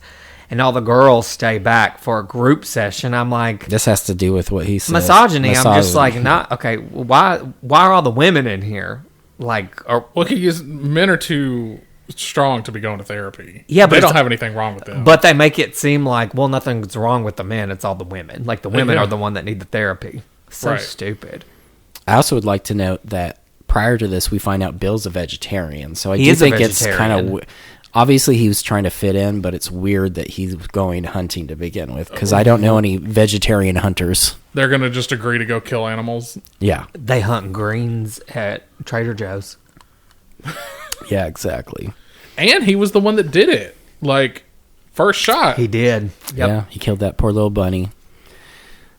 and all the girls stay back for a group session? I'm like, This has to do with what he says. misogyny. I'm just like, not okay. Why are all the women in here? Like, or Well, because men are too strong to be going to therapy. Yeah, but they don't it's- have anything wrong with them. but they make it seem like, well, nothing's wrong with the men. It's all the women. Like, the women Yeah. are the one that need the therapy. So Right. stupid. I also would like to note that prior to this, we find out Bill's a vegetarian. So I He do is a think it's kind vegetarian. of... Obviously, he was trying to fit in, but it's weird that he's going hunting to begin with, because I don't know any vegetarian hunters. They're going to just agree to go kill animals. Yeah. They hunt greens at Trader Joe's. Yeah, exactly. And he was the one that did it. Like, first shot. He did. Yep. Yeah, he killed that poor little bunny.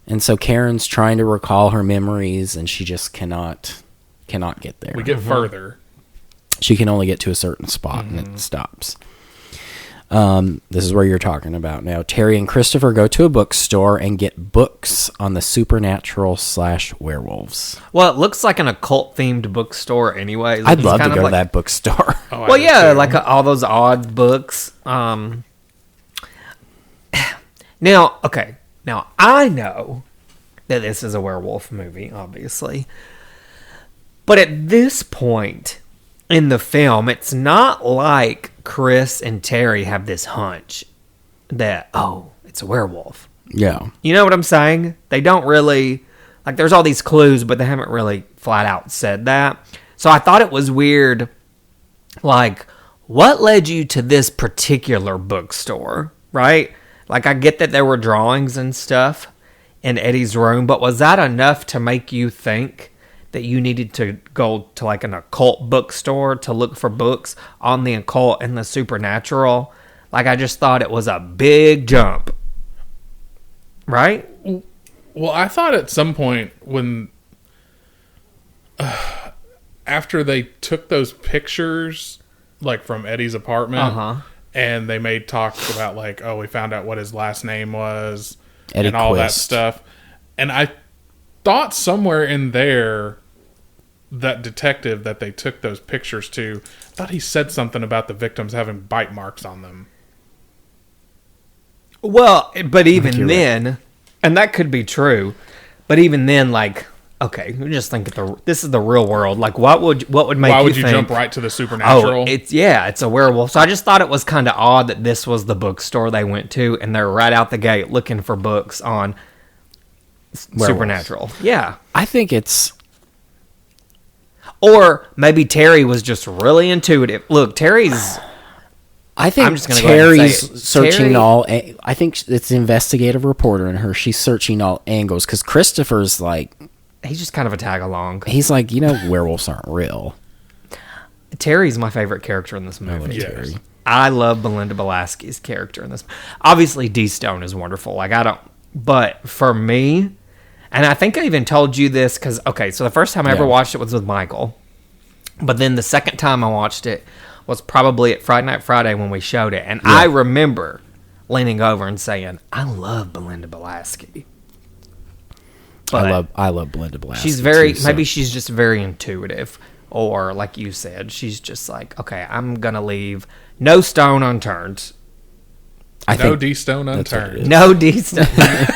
And so Karen's trying to recall her memories, and she just cannot get there. We get further. She can only get to a certain spot, and it stops. This is where you're talking about now. Terry and Christopher go to a bookstore and get books on the supernatural / werewolves. Well, it looks like an occult-themed bookstore anyway. I'd love to go to that bookstore. Oh, Well, I did yeah, too. like all those odd books. Now, okay. Now, I know that this is a werewolf movie, obviously. But at this point in the film, it's not like Chris and Terry have this hunch that, oh, it's a werewolf. Yeah. You know what I'm saying? They don't really... Like, there's all these clues, but they haven't really flat out said that. So I thought it was weird. Like, what led you to this particular bookstore, right? Like, I get that there were drawings and stuff in Eddie's room, but was that enough to make you think that you needed to go to, like, an occult bookstore to look for books on the occult and the supernatural? Like, I just thought it was a big jump. Right? Well, I thought at some point when... after they took those pictures, like, from Eddie's apartment, and they made talk about, like, oh, we found out what his last name was, Eddie and all that Quist. stuff. And I thought somewhere in there, that detective that they took those pictures to, I thought he said something about the victims having bite marks on them. Well, but even then, and that could be true, but even then, like, okay, we just think this is the real world. Like, what would make Why you would you think, jump right to the supernatural? it's a werewolf. So I just thought it was kind of odd that this was the bookstore they went to, and they're right out the gate looking for books on supernatural. Yeah. I think it's... Or maybe Terry was just really intuitive. Look, Terry's... I think I'm just gonna go ahead and Terry's say it. searching Terry- I think it's the investigative reporter in her. She's searching all angles because Christopher's like... He's just kind of a tag along. He's like, werewolves aren't real. Terry's my favorite character in this movie. Yes. Terry. I love Belinda Balaski's character in this. Obviously, D. Stone is wonderful. Like, but for me, and I think I even told you this because, okay, so the first time I ever watched it was with Michael. But then the second time I watched it was probably at Friday Night Friday when we showed it. And I remember leaning over and saying, I love Belinda Balaski. But I love Belinda Balaski. she's very, too, so- maybe she's just very intuitive. Or, like you said, she's just like, okay, I'm going to leave no stone unturned. No D Stone that's what it unturned. is. No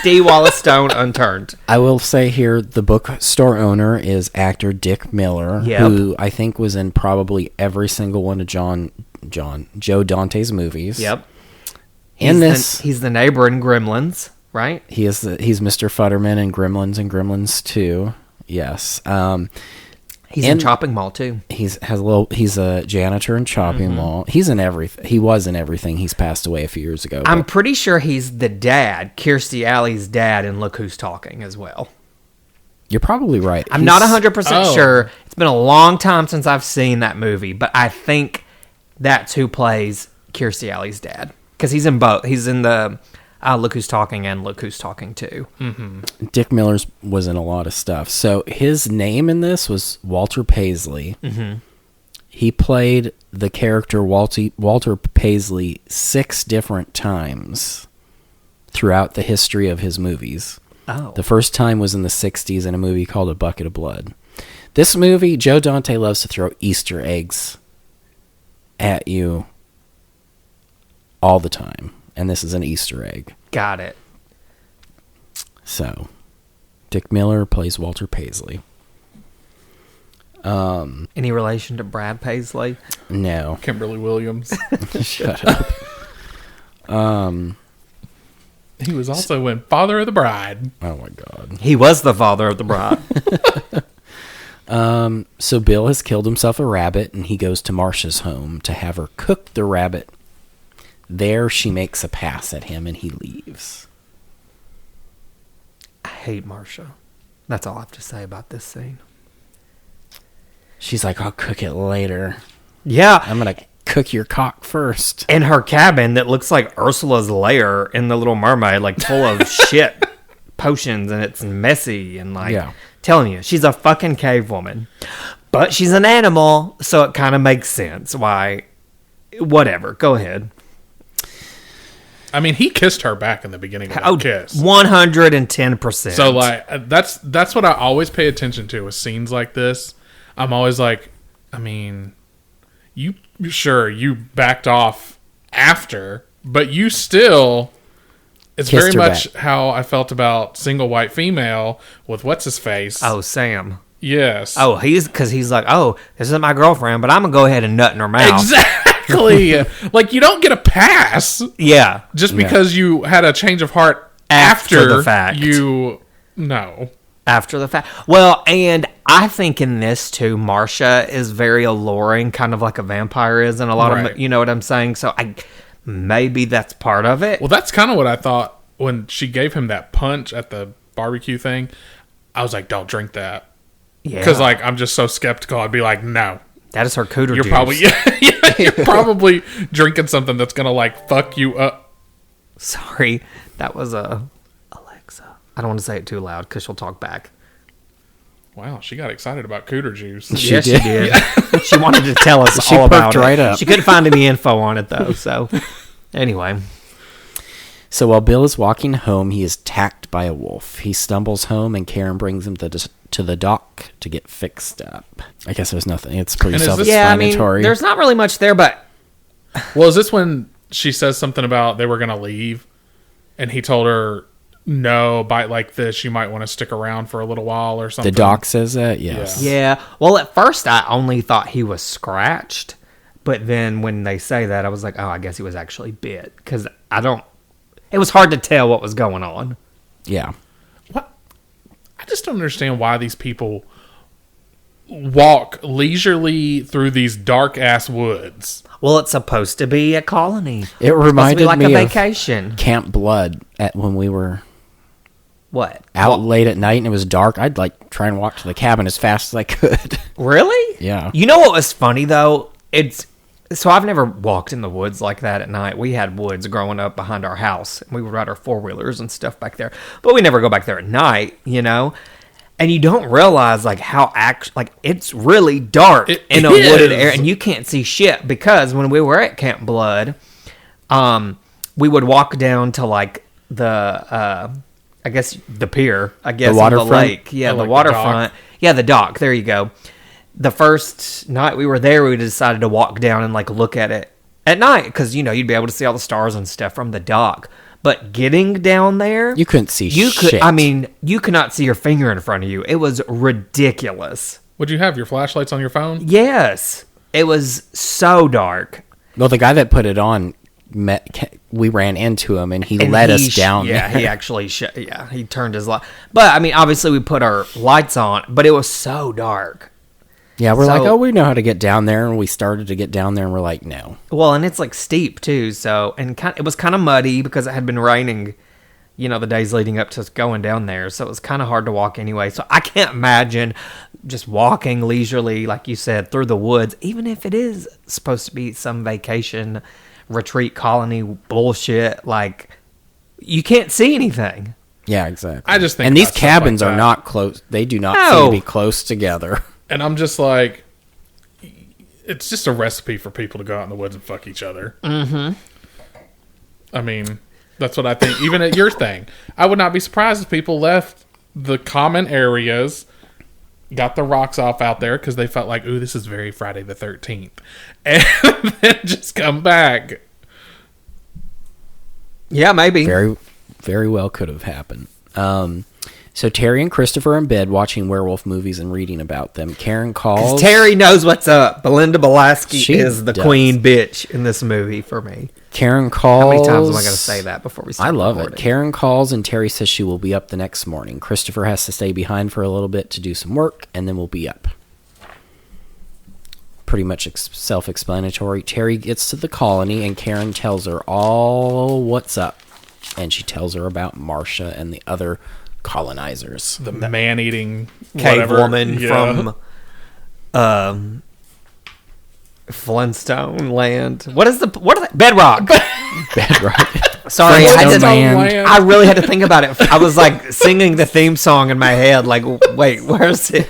Dee Wallace stone unturned. I will say here, the bookstore owner is actor Dick Miller, Yep. who I think was in probably every single one of Joe Dante's movies. Yep. And He's the neighbor in Gremlins, right? he's Mr. Futterman in Gremlins and Gremlins 2. Yes. He's in Chopping Mall too. He's a janitor in Chopping Mall. He's in everything. He was in everything. He's passed away a few years ago. I'm pretty sure he's the dad, Kirstie Alley's dad, in Look Who's Talking as well. You're probably right. I'm not 100% sure. It's been a long time since I've seen that movie, but I think that's who plays Kirstie Alley's dad because he's in both. He's in the Look Who's Talking and Look Who's Talking too. Dick Miller's was in a lot of stuff. So his name in this was Walter Paisley. Mm-hmm. He played the character Walter Paisley 6 different times throughout the history of his movies. Oh. The first time was in the 60s in a movie called A Bucket of Blood. This movie, Joe Dante loves to throw Easter eggs at you all the time. And this is an Easter egg. Got it. So, Dick Miller plays Walter Paisley. Any relation to Brad Paisley? No. Kimberly Williams. Shut up. He was also in Father of the Bride. Oh my God. He was the father of the bride. So Bill has killed himself a rabbit, and he goes to Marcia's home to have her cook the rabbit. There she makes a pass at him, and he leaves. I hate Marcia. That's all I have to say about this scene. She's like, I'll cook it later. Yeah. I'm going to cook your cock first. In her cabin that looks like Ursula's lair in The Little Mermaid, like full of shit, potions, and it's messy and like telling you, she's a fucking cave woman. But she's an animal, so it kind of makes sense why. Whatever, go ahead. I mean, he kissed her back in the beginning of that kiss. 110%. So, like, that's what I always pay attention to with scenes like this. I'm always like, I mean, you backed off after, but you still... It's Kissed very her much back. how I felt about Single White Female with what's-his-face. Oh, Sam. Yes. Oh, he's like, oh, this isn't my girlfriend, but I'm going to go ahead and nut in her mouth. Exactly. Like, you don't get a pass Yeah. just because you had a change of heart After the fact. No. After the fact. Well, and I think in this too, Marcia is very alluring, kind of like a vampire is in a lot Right. of, you know what I'm saying? So maybe that's part of it. Well, that's kind of what I thought when she gave him that punch at the barbecue thing. I was like, don't drink that. Yeah. Because, like, I'm just so skeptical. I'd be like, no. That is her cooter You're juice. probably you're probably drinking something that's going to, like, fuck you up. Sorry. That was Alexa. I don't want to say it too loud because she'll talk back. Wow, she got excited about cooter juice. Yes, she did. She wanted to tell us She all about perked it. right up. She couldn't find any info on it, though. So, anyway. So while Bill is walking home, he is attacked by a wolf. He stumbles home, and Karen brings him to the dock to get fixed up. I guess there's nothing. It's pretty And is this- Yeah, I mean, self-explanatory. there's not really much there, but Well, is this when she says something about they were going to leave? And he told her, no, bite like this, you might want to stick around for a little while or something. The doc says that, yes. Yeah. Well, at first I only thought he was scratched, but then when they say that, I was like, oh, I guess he was actually bit, because it was hard to tell what was going on. Yeah. What? I just don't understand why these people walk leisurely through these dark ass woods. Well, it's supposed to be a colony. It reminded like me a of vacation. Camp Blood when we were What? out late at night and it was dark. I'd like try and walk to the cabin as fast as I could. Really? Yeah. You know what was funny though? So I've never walked in the woods like that at night. We had woods growing up behind our house, and we would ride our 4-wheelers and stuff back there. But we never go back there at night, you know? And you don't realize like how it's really dark in a wooded area, and you can't see shit, because when we were at Camp Blood, we would walk down to like the I guess the pier, I guess, on the lake. Yeah, the waterfront. Yeah, the dock. There you go. The first night we were there, we decided to walk down and like look at it at night, because you'd be able to see all the stars and stuff from the dock. But getting down there, You couldn't see shit. You could not see your finger in front of you. It was ridiculous. Would you have your flashlights on your phone? Yes, it was so dark. Well, the guy that put it on, we ran into him and he led us down Yeah, there. he actually, he turned his light. But I mean, obviously we put our lights on, but it was so dark. Yeah, we're So- like, oh, we know how to get down there. And we started to get down there and we're like, no. Well, and it's like steep too, so, and it was kind of muddy because it had been raining, the days leading up to us going down there, so it was kind of hard to walk anyway. So I can't imagine just walking leisurely, like you said, through the woods, even if it is supposed to be some vacation, retreat, colony bullshit. Like, you can't see anything. Yeah, exactly. I just think and these about stuff cabins like are that. not close. They do not No. seem to be close together. And I'm just like, it's just a recipe for people to go out in the woods and fuck each other. Mm-hmm. I mean, that's what I think. Even at your thing, I would not be surprised if people left the common areas, got the rocks off out there because they felt like, ooh, this is very Friday the 13th. And then just come back. Yeah, maybe. Very, very well could have happened. So Terry and Christopher are in bed watching werewolf movies and reading about them. Karen calls. Terry knows what's up. Belinda Balaski She is the does. queen bitch in this movie for me. Karen calls. How many times am I going to say that before we start I love recording? it. Karen calls and Terry says she will be up the next morning. Christopher has to stay behind for a little bit to do some work, and then we'll be up. Pretty much self-explanatory. Terry gets to the colony, and Karen tells her all what's up. And she tells her about Marcia and the other colonizers. The man-eating Cave whatever. woman Yeah. from Flintstone land. What are they? Bedrock. Bedrock. Sorry, Flintstone land. I really had to think about it. I was like singing the theme song in my head. Like, wait, where's it?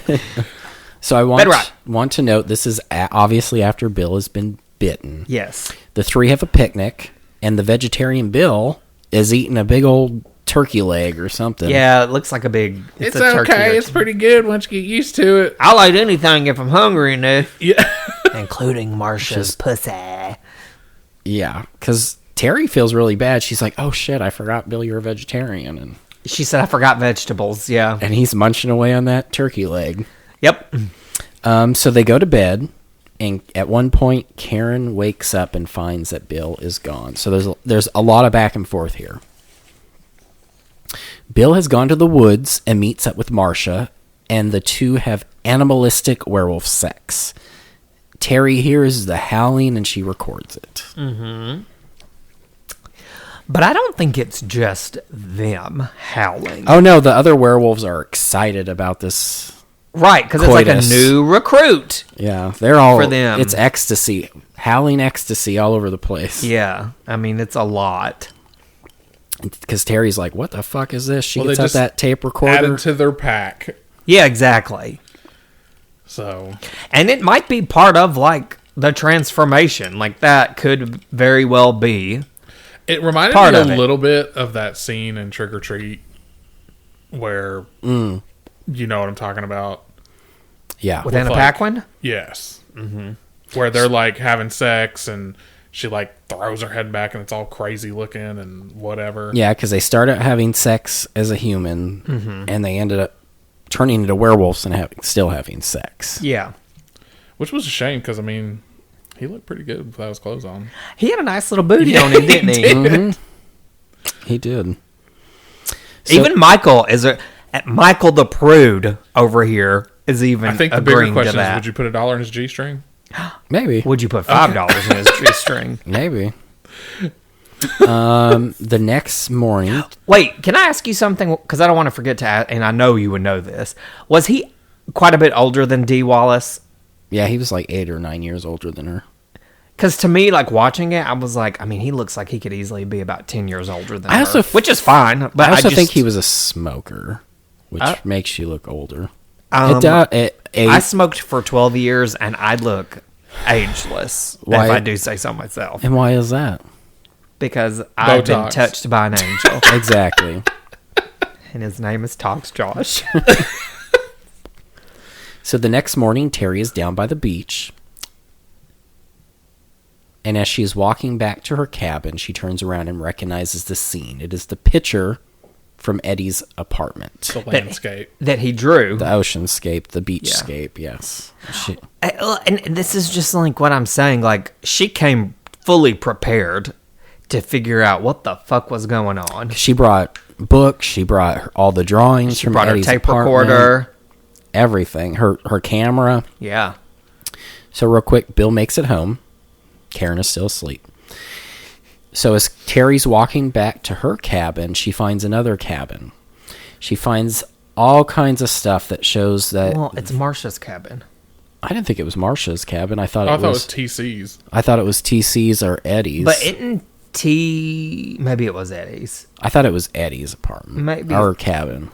So I Bedrock. want to note this is obviously after Bill has been bitten. Yes. The three have a picnic, and the vegetarian Bill is eating a big old turkey leg or something. Yeah, it looks like a big. It's a turkey okay. or It's pretty good once you get used to it. I'll eat anything if I'm hungry enough, Yeah. including Marcia's pussy. Yeah, because Terry feels really bad. She's like, oh shit, I forgot, Bill, you're a vegetarian. And She said, I forgot vegetables. Yeah. he's munching away on that turkey leg. Yep. So they go to bed, and at one point, Karen wakes up and finds that Bill is gone. So there's a lot of back and forth here. Bill has gone to the woods and meets up with Marcia, and the two have animalistic werewolf sex. Terry hears the howling, and she records it. But I don't think it's just them howling. Oh no, the other werewolves are excited about this. Right, because it's like a Coitus. new recruit. Yeah, they're all For them. It's ecstasy, howling ecstasy all over the place. Yeah. I mean, it's a lot. Because Terry's like, "What the fuck is this?" She Well, gets they out just that tape recorder. Added to their pack. Yeah, exactly. So And it might be part of, like, the transformation. Like, that could very well be. it reminded Part me of a it. little bit of that scene in Trick or Treat where you know what I'm talking about. Yeah, With Anna like- Paquin? Yes. Mm-hmm. Where they're like having sex and she like throws her head back and it's all crazy looking and whatever. Yeah, because they started having sex as a human, and they ended up turning into werewolves and still having sex. Yeah. Which was a shame because, I mean, he looked pretty good without his clothes on. He had a nice little booty on him, didn't he? He did. Even Michael Michael the Prude over here is even I think the bigger agreeing to question is, that. would you put $1 in his G-string? Maybe. Would you put $5 in his G-string? Maybe. The next morning... Wait, can I ask you something? Because I don't want to forget to ask, and I know you would know this. Was he quite a bit older than Dee Wallace? Yeah, he was like 8 or 9 years older than her. Because to me, like, watching it, I was like, I mean, he looks like he could easily be about 10 years older than her. Which is fine. But I also think he was a smoker, which makes you look older. I smoked for 12 years, and I look ageless, if I do say so myself. And why is that? Because I've been Botox. touched by an angel. Exactly. And his name is Tox Josh. So the next morning, Terry is down by the beach. And as she is walking back to her cabin, she turns around and recognizes the scene. It is the picture from Eddie's apartment. The landscape. That he drew. The oceanscape, the beachscape, yes. And this is just like what I'm saying. Like, she came fully prepared to figure out what the fuck was going on. She brought books. She brought all the drawings from Brought Eddie's her tape apartment, recorder. everything. Her camera. Yeah. So real quick, Bill makes it home. Karen is still asleep. So as Terry's walking back to her cabin, she finds another cabin. She finds all kinds of stuff that shows that... Well, it's Marsha's cabin. I didn't think it was Marsha's cabin. I thought I it thought was... it was TC's. I thought it was TC's or Eddie's. But maybe it was Eddie's. I thought it was Eddie's apartment. Maybe. Or cabin.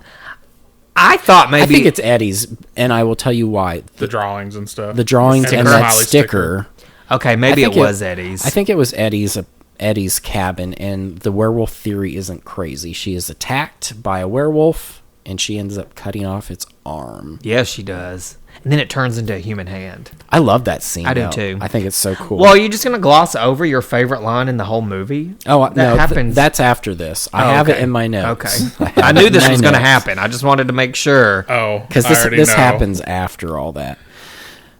I thought maybe... I think it's Eddie's, and I will tell you why. The drawings and stuff. The drawings and that sticker. Okay, maybe it was Eddie's. I think it was Eddie's cabin, and the werewolf theory isn't crazy. She is attacked by a werewolf, and she ends up cutting off its arm. Yes, she does. And then it turns into a human hand. I love that scene. I do too. I think it's so cool. Well, are you just going to gloss over your favorite line in the whole movie? Oh, that no, happens. That's after this. I have it in my notes. Okay. I knew this was going to happen. I just wanted to make sure. Oh, because this happens after all that.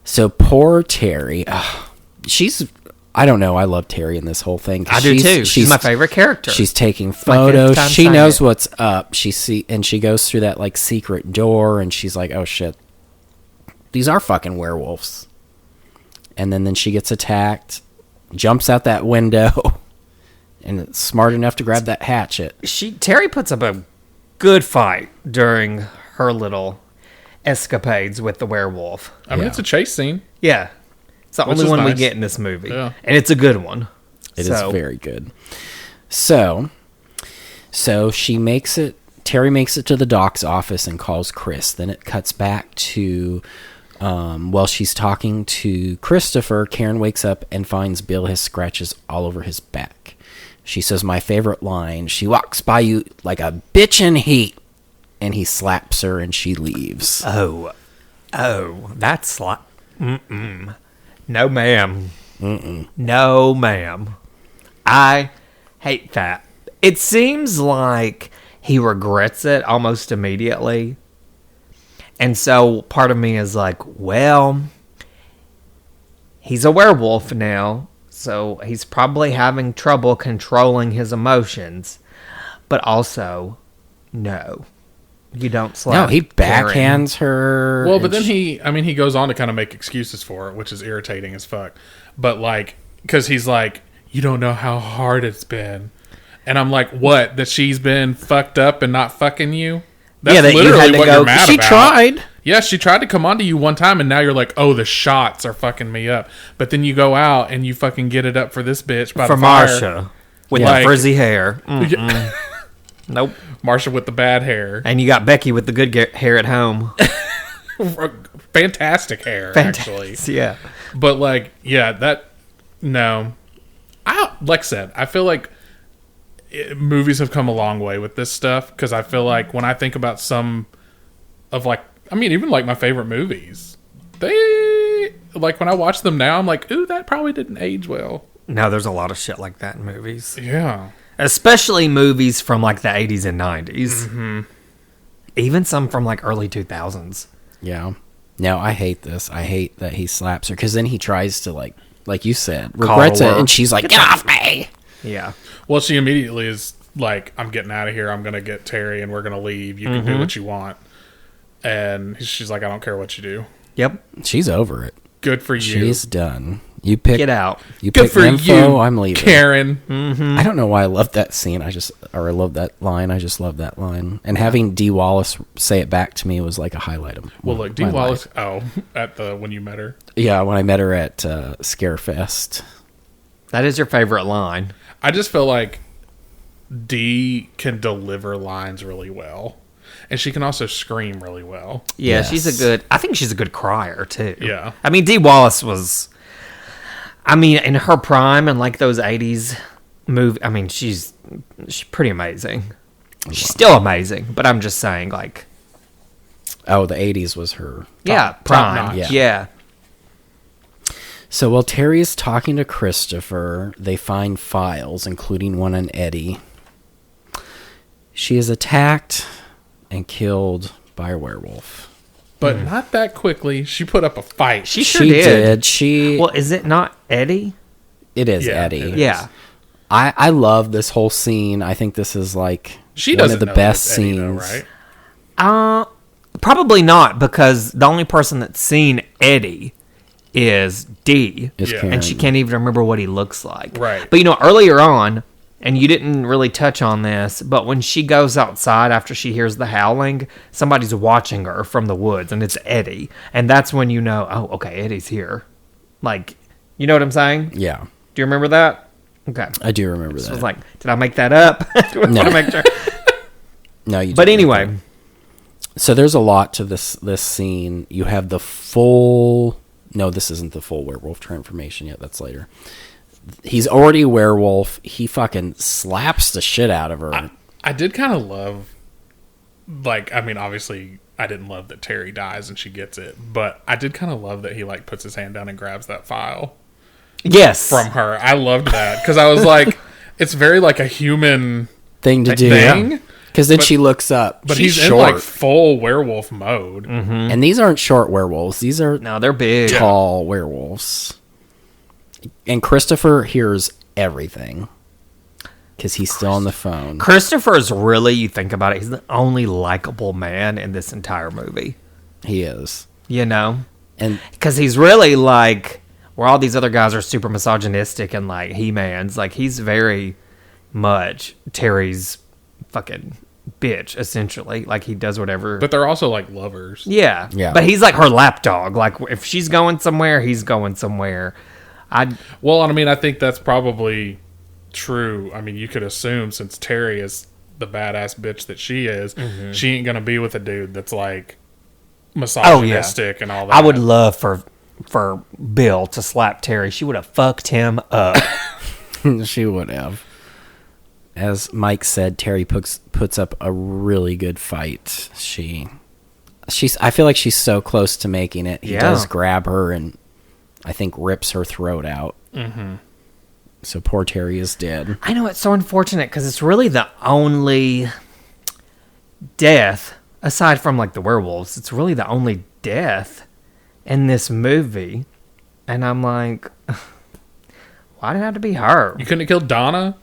So poor Terry. I don't know. I love Terry in this whole thing. I do too. She's my favorite character. She's taking photos. She knows what's up. And she goes through that like secret door, and she's like, "Oh shit, these are fucking werewolves." And then she gets attacked, jumps out that window, and it's smart enough to grab that hatchet. Terry puts up a good fight during her little escapades with the werewolf. I mean, it's a chase scene. Yeah. It's the only one we get in this movie. Yeah. And it's a good one. It is very good. So she makes it, Terry makes it to the doc's office and calls Chris. Then it cuts back to, while she's talking to Christopher, Karen wakes up and finds Bill has scratches all over his back. She says, my favorite line, she walks by you like a bitch in heat. And he slaps her and she leaves. Oh, that's like, no, ma'am. No, ma'am. I hate that. It seems like he regrets it almost immediately. And so part of me is like, well, he's a werewolf now, so he's probably having trouble controlling his emotions. But also, no. You don't slap. No, he backhands her. Well, but then he goes on to kind of make excuses for it, which is irritating as fuck. But like, because he's like, you don't know how hard it's been. And I'm like, what? That she's been fucked up and not fucking you? That's that literally you had to what go, you're mad she about. tried. Yeah, she tried to come onto you one time, and now you're like, oh, the shots are fucking me up. But then you go out and you fucking get it up for this bitch by for the fire. Marsha with the frizzy hair. Nope. Marsha with the bad hair. And you got Becky with the good hair at home. Fantastic hair, actually. Yeah. But like, yeah, no. Like I said, I feel like movies have come a long way with this stuff, because I feel like when I think about some of like, I mean, even like my favorite movies, they, like when I watch them now, I'm like, ooh, that probably didn't age well. No, there's a lot of shit like that in movies. Yeah. Especially movies from like the 80s and 90s. Mm-hmm. Even some from like early 2000s. Yeah. No, I hate this. I hate that he slaps her, because then he tries to, like you said, regrets it, and she's like, get off me! Yeah. Well, she immediately is like, I'm getting out of here. I'm going to get Terry, and we're going to leave. You can do what you want. And she's like, I don't care what you do. Yep. She's over it. Good for you. She's done. You pick. Get out. You Good pick for info, you, I'm leaving. Karen. I don't know why I love that scene. I love that line. I just love that line. And having Dee Wallace say it back to me was like a highlight of Well, look, Dee my Wallace. life. When you met her. Yeah, when I met her at Scarefest. That is your favorite line. I just feel like Dee can deliver lines really well. And she can also scream really well. Yeah, Yes. I think she's a good crier, too. Yeah. I mean, Dee Wallace was, in her prime and like those 80s movie, she's pretty amazing. She's still amazing, but I'm just saying, like... Oh, the 80s was her. Prime. notch. Yeah. So while Terry is talking to Christopher, they find files, including one on Eddie. She is attacked and killed by a werewolf. But not that quickly. She put up a fight. She sure did. She... Well, is it not Eddie? It is Yeah, Eddie. it is. Yeah. I love this whole scene. I think this is like She one doesn't of the know best that's Eddie, scenes. though, right? Probably not, because the only person that's seen Eddie is Dee. Is Yeah. Karen. And she can't even remember what he looks like. Right. But earlier on, and you didn't really touch on this, but when she goes outside after she hears the howling, somebody's watching her from the woods, and it's Eddie. And that's when you know, oh, okay, Eddie's here. Like, you know what I'm saying? Yeah, Do you remember that? Okay. I do remember So I that. was like, did I make that up? Do I No. wanna make sure? No, you. But didn't. anyway, So there's a lot to this scene. You have the full... No, this isn't the full werewolf transformation yet. That's later. He's already a werewolf. He fucking slaps the shit out of her. I did kind of love, obviously, I didn't love that Terry dies and she gets it, but I did kind of love that he, puts his hand down and grabs that file yes. from her. I loved that, because I was like, it's very, a human Thing to do. thing, Because then she looks up. but She's he's short. in, full werewolf mode. And these aren't short werewolves. These are No, they're big. tall werewolves. And Christopher hears everything. Because he's still on the phone. Christopher's really, you think about it, he's the only likable man in this entire movie. He is. And And because he's really where all these other guys are super misogynistic and He-Man's, he's very much Terry's fucking bitch, essentially. He does whatever. But they're also, lovers. Yeah. Yeah. But he's her lapdog. If she's going somewhere, he's going somewhere. Well, I think that's probably true. You could assume, since Terry is the badass bitch that she is, she ain't gonna be with a dude that's misogynistic and all that. I would love for Bill to slap Terry. She would have fucked him up. she would have. As Mike said, Terry puts up a really good fight. I feel like she's so close to making it. He does grab her and I think rips her throat out. Mm-hmm. So poor Terry is dead. I know, it's so unfortunate because it's really the only death, aside from the werewolves, it's really the only death in this movie. And I'm like, why did it have to be her? You couldn't have killed Donna?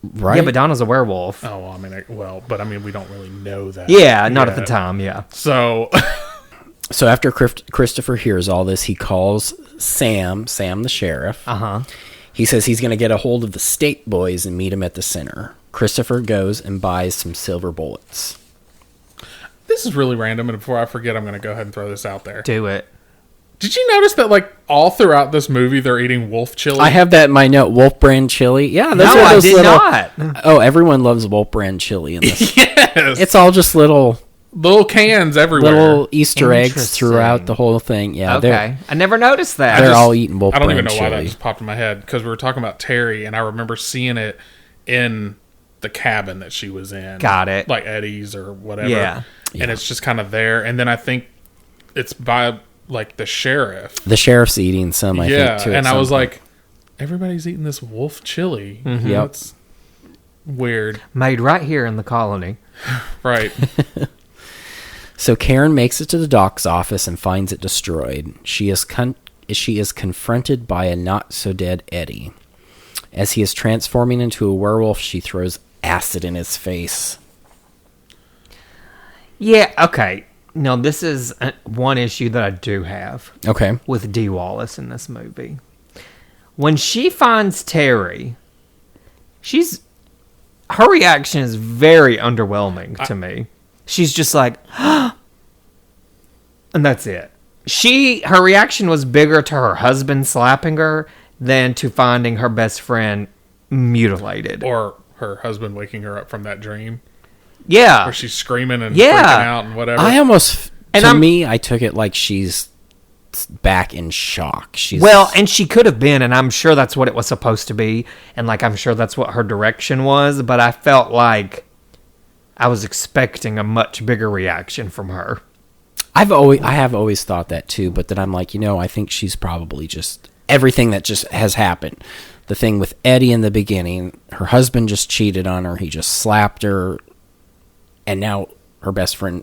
Right? Yeah, but Donna's a werewolf. Oh, we don't really know that. Yeah, not at the time, yeah. So... So after Christopher hears all this, he calls Sam the sheriff. Uh-huh. He says he's going to get a hold of the state boys and meet him at the center. Christopher goes and buys some silver bullets. This is really random, and before I forget, I'm going to go ahead and throw this out there. Do it. Did you notice that, all throughout this movie, they're eating wolf chili? I have that in my note, Wolf Brand chili. Yeah, those No, are I those did little... not. Oh, everyone loves Wolf Brand chili in this. Yes! It's all just little cans everywhere. little Easter eggs Interesting. throughout the whole thing. Yeah, Okay. I never noticed that. they're all eating Wolf I don't Brand even know why that chili. just popped in my head, because we were talking about Terry, and I remember seeing it in the cabin that she was in. Got it. Eddie's or whatever. Yeah. And it's just kind of there. And then I think it's by, the sheriff. The sheriff's eating some, I think, too. and I was like, everybody's eating this wolf chili. Mm-hmm. Yep. That's weird. Made right here in the colony. Right. So Karen makes it to the doc's office and finds it destroyed. She is confronted by a not-so-dead Eddie. As he is transforming into a werewolf, she throws acid in his face. Yeah, okay. No, this is one issue that I do have Okay. with Dee Wallace in this movie. When she finds Terry, her reaction is very underwhelming to me. She's just like, and that's it. Her reaction was bigger to her husband slapping her than to finding her best friend mutilated. Or her husband waking her up from that dream. Yeah. Where she's screaming and Yeah. freaking out and whatever. I took it like she's back in shock. And she could have been, and I'm sure that's what it was supposed to be, and like I'm sure that's what her direction was, but I felt like I was expecting a much bigger reaction from her. I have always thought that too, but then I'm like, I think she's probably just everything that just has happened. The thing with Eddie in the beginning, her husband just cheated on her, he just slapped her, and now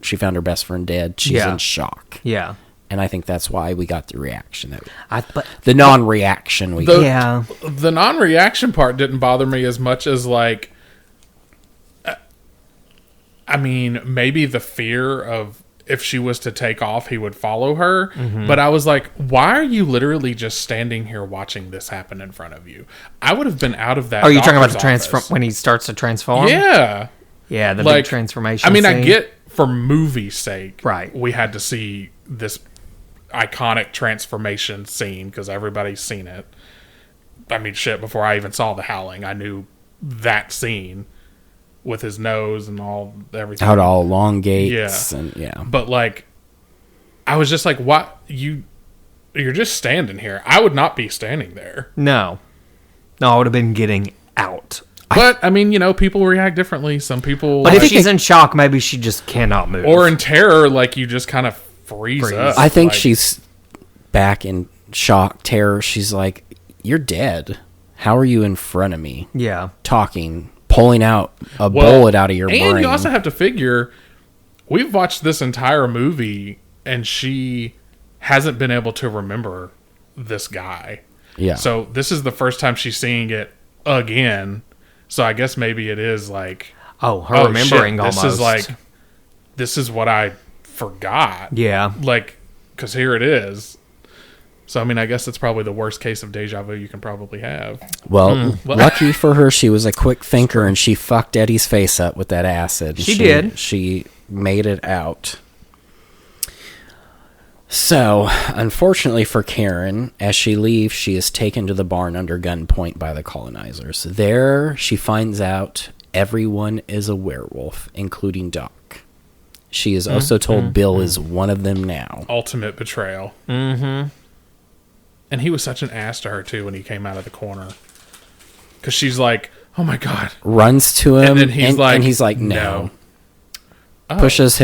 she found her best friend dead. She's in shock. Yeah. And I think that's why we got the reaction. The non-reaction we got. The non-reaction part didn't bother me as much as like, I mean, maybe the fear of if she was to take off, he would follow her. Mm-hmm. But I was like, why are you literally just standing here watching this happen in front of you? I would have been out of that. Are you talking about the transform when he starts to transform? Yeah. Yeah, the big transformation. I mean, scene. I get for movie sake, right? We had to see this iconic transformation scene because everybody's seen it. I mean, shit, before I even saw The Howling, I knew that scene with his nose and everything. Out all elongates. Yeah. And yeah. But like, I was just like, what? You're just standing here. I would not be standing there. No, I would have been getting out. But, I mean, people react differently. Some people... But if she's in shock, maybe she just cannot move. Or in terror, like, you just kind of freeze up. I think she's back in shock, terror. She's like, you're dead. How are you in front of me? Yeah. Talking, pulling out a bullet out of your brain. And you also have to figure, we've watched this entire movie, and she hasn't been able to remember this guy. Yeah. So, this is the first time she's seeing it again. So I guess maybe it is like, remembering shit, almost. This is what I forgot. Yeah. Like, because here it is. So, I mean, I guess it's probably the worst case of deja vu you can probably have. Well, lucky for her, she was a quick thinker and she fucked Eddie's face up with that acid. She did. She made it out. So, unfortunately for Karen, as she leaves, she is taken to the barn under gunpoint by the colonizers. There, she finds out everyone is a werewolf, including Doc. She is also told Bill is one of them now. Ultimate betrayal. Mm-hmm. And he was such an ass to her, too, when he came out of the corner. Because she's like, oh my God. Runs to him, and then he's like, no. Oh. Pushes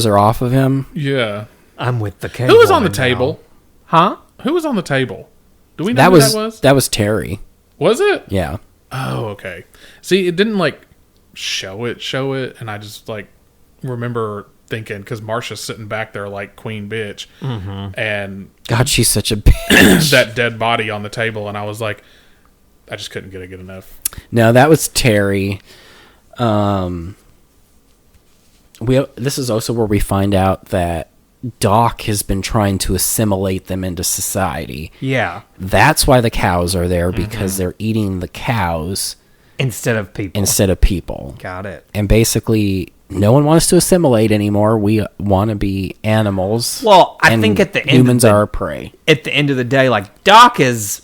her off of him. Yeah. I'm with the cable. Who was on the table? Huh? Who was on the table? Do we know who that was? That was Terry. Was it? Yeah. Oh, okay. See, it didn't like show it, and I just like remember thinking because Marsha's sitting back there like queen bitch, and God, she's such a bitch. that dead body on the table, and I was like, I just couldn't get it good enough. No, that was Terry. This is also where we find out that Doc has been trying to assimilate them into society. Yeah. That's why the cows are there, because they're eating the cows instead of people. Got it. And basically, no one wants to assimilate anymore. We want to be animals. Well, I think at the end humans are our prey. At the end of the day, like Doc is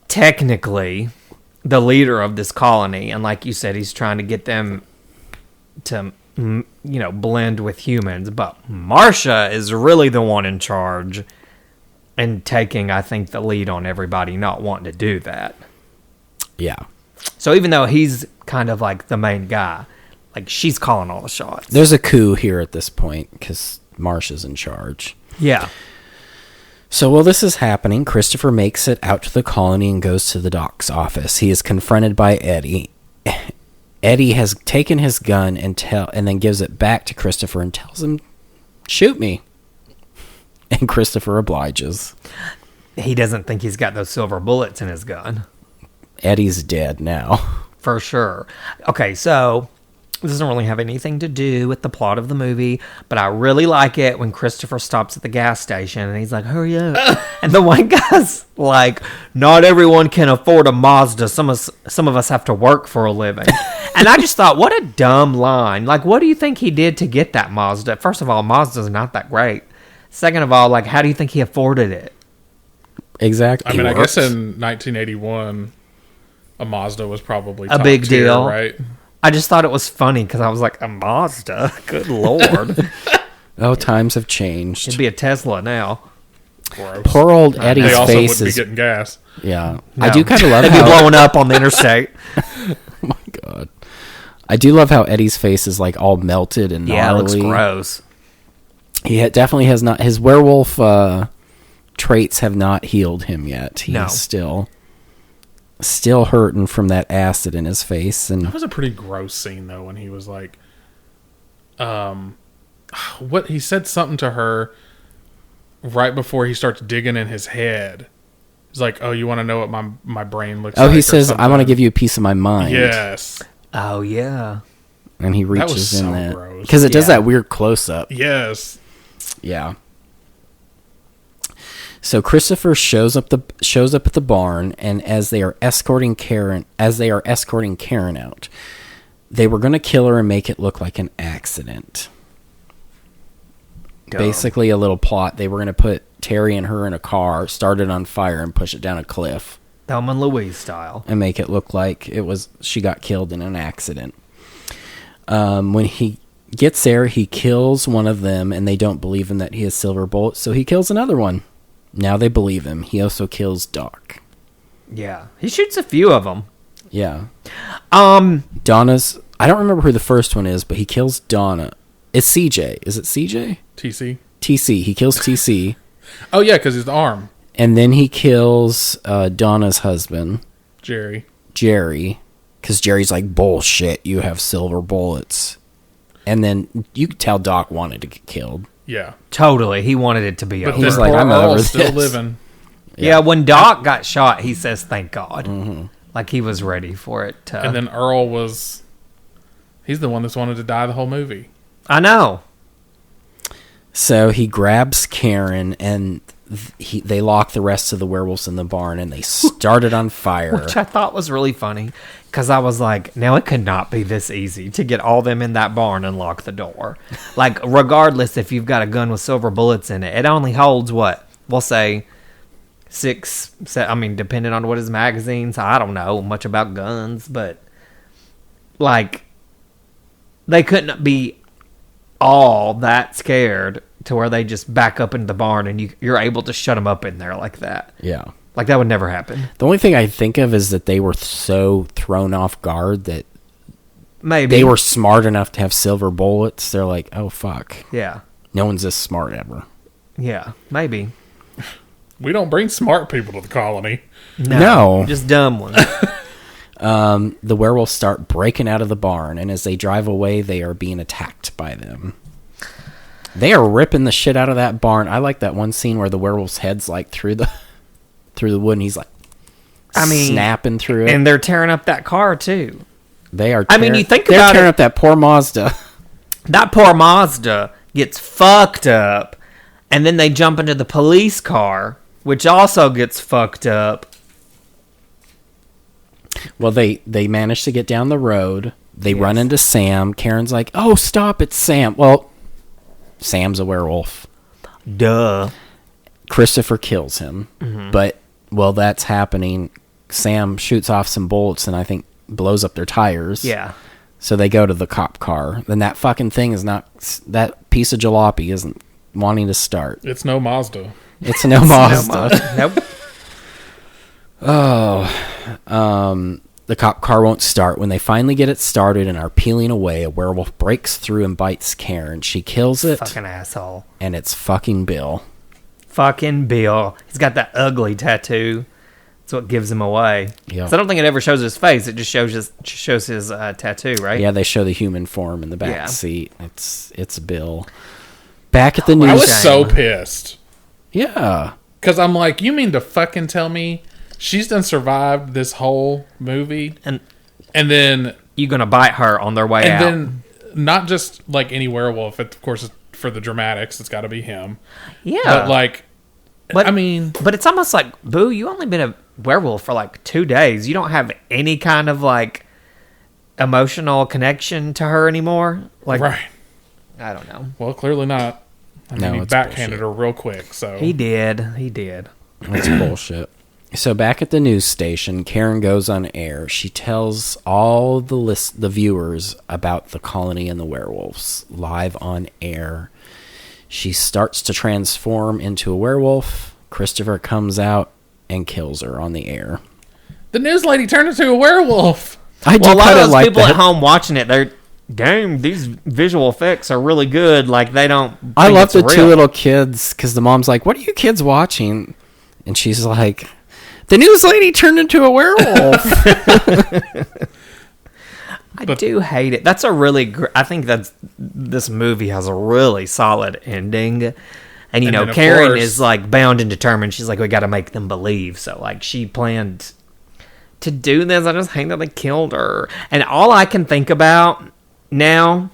technically the leader of this colony, and like you said, he's trying to get them to blend with humans, but Marsha is really the one in charge and taking, I think, the lead on everybody not wanting to do that. Yeah. So even though he's kind of like the main guy, like she's calling all the shots. There's a coup here at this point because Marsha's in charge. Yeah. So while this is happening, Christopher makes it out to the colony and goes to the doc's office. He is confronted by Eddie. Eddie has taken his gun and then gives it back to Christopher and tells him, "Shoot me." And Christopher obliges. He doesn't think he's got those silver bullets in his gun. Eddie's dead now. For sure. Okay, so this doesn't really have anything to do with the plot of the movie, but I really like it when Christopher stops at the gas station and he's like, "Hurry up." And the one guy's like, "Not everyone can afford a Mazda. Some of us have to work for a living." And I just thought, what a dumb line. Like, what do you think he did to get that Mazda? First of all, Mazda's not that great. Second of all, like, how do you think he afforded it? Exactly. I mean, I guess in 1981, a Mazda was probably a top big tier, deal, right? I just thought it was funny because I was like, a Mazda? Good Lord. Oh, times have changed. It'd be a Tesla now. Gross. Poor old Eddie's They also face wouldn't be is... getting gas. Yeah. No. I do kind of love They'd be how... blowing up on the interstate. Oh my God. I do love how Eddie's face is like all melted and gnarly. Yeah, it looks gross. He definitely has not... His werewolf traits have not healed him yet. He's No. still hurting from that acid in his face. And That was a pretty gross scene, though, when he was like... what he said something to her right before he starts digging in his head. He's like, "Oh, you want to know what my brain looks like?" he says, "I want to give you a piece of my mind." Yes. Oh, yeah. And he was reaches in so that. gross. Because it does Yeah. that weird close-up. Yes. Yeah. So Christopher shows up at the barn, and as they are escorting Karen out, they were going to kill her and make it look like an accident. Dumb. Basically, a little plot. They were going to put Terry and her in a car, start it on fire, and push it down a cliff, Thelma and Louise style. and make it look like she got killed in an accident. When he gets there, he kills one of them, and they don't believe him that he has silver bullets, so he kills another one. Now they believe him. He also kills Doc. Yeah. He shoots a few of them. Yeah. Donna's... I don't remember who the first one is, but he kills Donna. It's CJ. Is it CJ? TC. TC. He kills TC. Oh, yeah, because he's the arm. And then he kills Donna's husband, Jerry. because Jerry's like, "Bullshit, you have silver bullets." And then you could tell Doc wanted to get killed. Yeah. Totally. He wanted it to be But over. He's then like, poor "I'm over Earl's still this." living. Yeah, when Doc got shot, he says, "Thank God." Mm-hmm. Like he was ready for it to... And then Earl was... He's the one that's wanted to die the whole movie. I know. So he grabs Karen, and they lock the rest of the werewolves in the barn, and they start it on fire. Which I thought was really funny, because I was like, now it could not be this easy to get all them in that barn and lock the door. Like, regardless if you've got a gun with silver bullets in it, it only holds, what? We'll say 6, depending on what his magazines. I don't know much about guns, but, like, they couldn't be all that scared to where they just back up into the barn and you're able to shut them up in there like that. Yeah. Like, that would never happen. The only thing I think of is that they were so thrown off guard that Maybe. they were smart enough to have silver bullets. They're like, "Oh, fuck. Yeah. No one's this smart ever." Yeah. Maybe. We don't bring smart people to the colony. No. Just dumb ones. The werewolves start breaking out of the barn, and as they drive away, they are being attacked by them. They are ripping the shit out of that barn. I like that one scene where the werewolf's head's like through the wood, and he's like, snapping through it. And they're tearing up that car, too. They are. you think they're about tearing it. up that poor Mazda. That poor Mazda gets fucked up, and then they jump into the police car, which also gets fucked up. Well, they manage to get down the road. They run into Sam. Karen's like, "Oh, stop! It's Sam." Well, Sam's a werewolf. Duh. Christopher kills him, but while that's happening, Sam shoots off some bullets and I think blows up their tires. Yeah. So they go to the cop car. Then that fucking thing is not... That piece of jalopy isn't wanting to start. It's no Mazda. It's no Mazda. Nope. The cop car won't start. When they finally get it started and are peeling away, a werewolf breaks through and bites Karen. She kills it, Fucking asshole. and it's fucking Bill. fucking Bill. He's got that ugly tattoo. That's what gives him away. Yep. 'Cause I don't think it ever shows his face. It just shows his tattoo, right? Yeah, they show the human form in the back Yeah. seat. It's Bill. Back at the I news. was so pissed. Yeah. Because I'm like, you mean to fucking tell me she's done survived this whole movie? And then... you gonna bite her on their way out. And then, not just like any werewolf, of course, for the dramatics, it's got to be him. Yeah. But like, But, I mean... But it's almost like, Boo, you only been a werewolf for like 2 days. You don't have any kind of like emotional connection to her anymore. Like, Right. I don't know. Well, clearly not. I mean, he it's backhanded bullshit. her real quick, so... He did. That's bullshit. So back at the news station, Karen goes on air. She tells all the viewers about the colony and the werewolves live on air. She starts to transform into a werewolf. Christopher comes out and kills her on the air. The news lady turned into a werewolf! I Well, a lot kinda of those like people that. at home watching it, they're, damn, these visual effects are really good. Like, they don't I think love it's the real. two little kids because the mom's like, "What are you kids watching?" And she's like, "The news lady turned into a werewolf." I do hate it. That's a really I think this movie has a really solid ending. And, you And know, then, of Karen course- is, like, bound and determined. She's like, we got to make them believe. So, like, she planned to do this. I just hate that they killed her. And all I can think about now,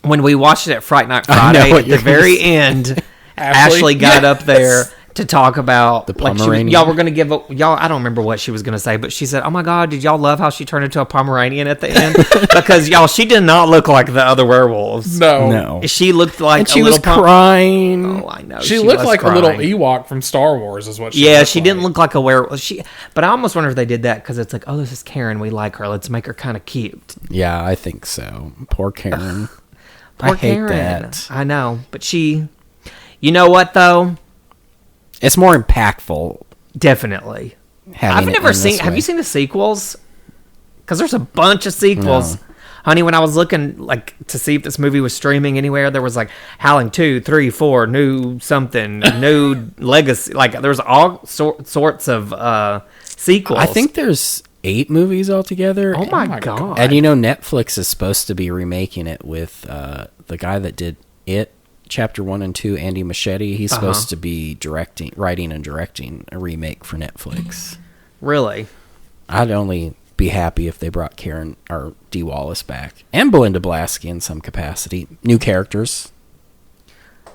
when we watched it at Fright Night I know Friday, what at the you're gonna very say. end, Ashley got up there to talk about The like Pomeranian. y'all were going to give y'all. I don't remember what she was going to say, but she said, "Oh my God, did y'all love how she turned into a Pomeranian at the end?" Because y'all, she did not look like the other werewolves. No. She looked like And she a was little crying. Oh, I know. She looked was like crying. a little Ewok from Star Wars, is what she Yeah, looked she like. didn't look like a werewolf. But I almost wonder if they did that because it's like, oh, this is Karen. We like her. Let's make her kind of cute. Yeah, I think so. Poor Karen. Poor I hate Karen. that. I know, but she. You know what though? It's more impactful. Definitely. Having I've it never in seen. this Have way. you seen the sequels? Because there's a bunch of sequels. No. Honey, when I was looking like to see if this movie was streaming anywhere, there was like Howling 2, 3, 4, new something, new legacy. Like there's all sorts of sequels. I think there's 8 movies altogether. Oh my God. And you know, Netflix is supposed to be remaking it with the guy that did It, Chapter 1 and 2, Andy Machete. He's supposed to be writing and directing a remake for Netflix. Really? I'd only be happy if they brought Karen or Dee Wallace back. And Belinda Balaski in some capacity. New characters.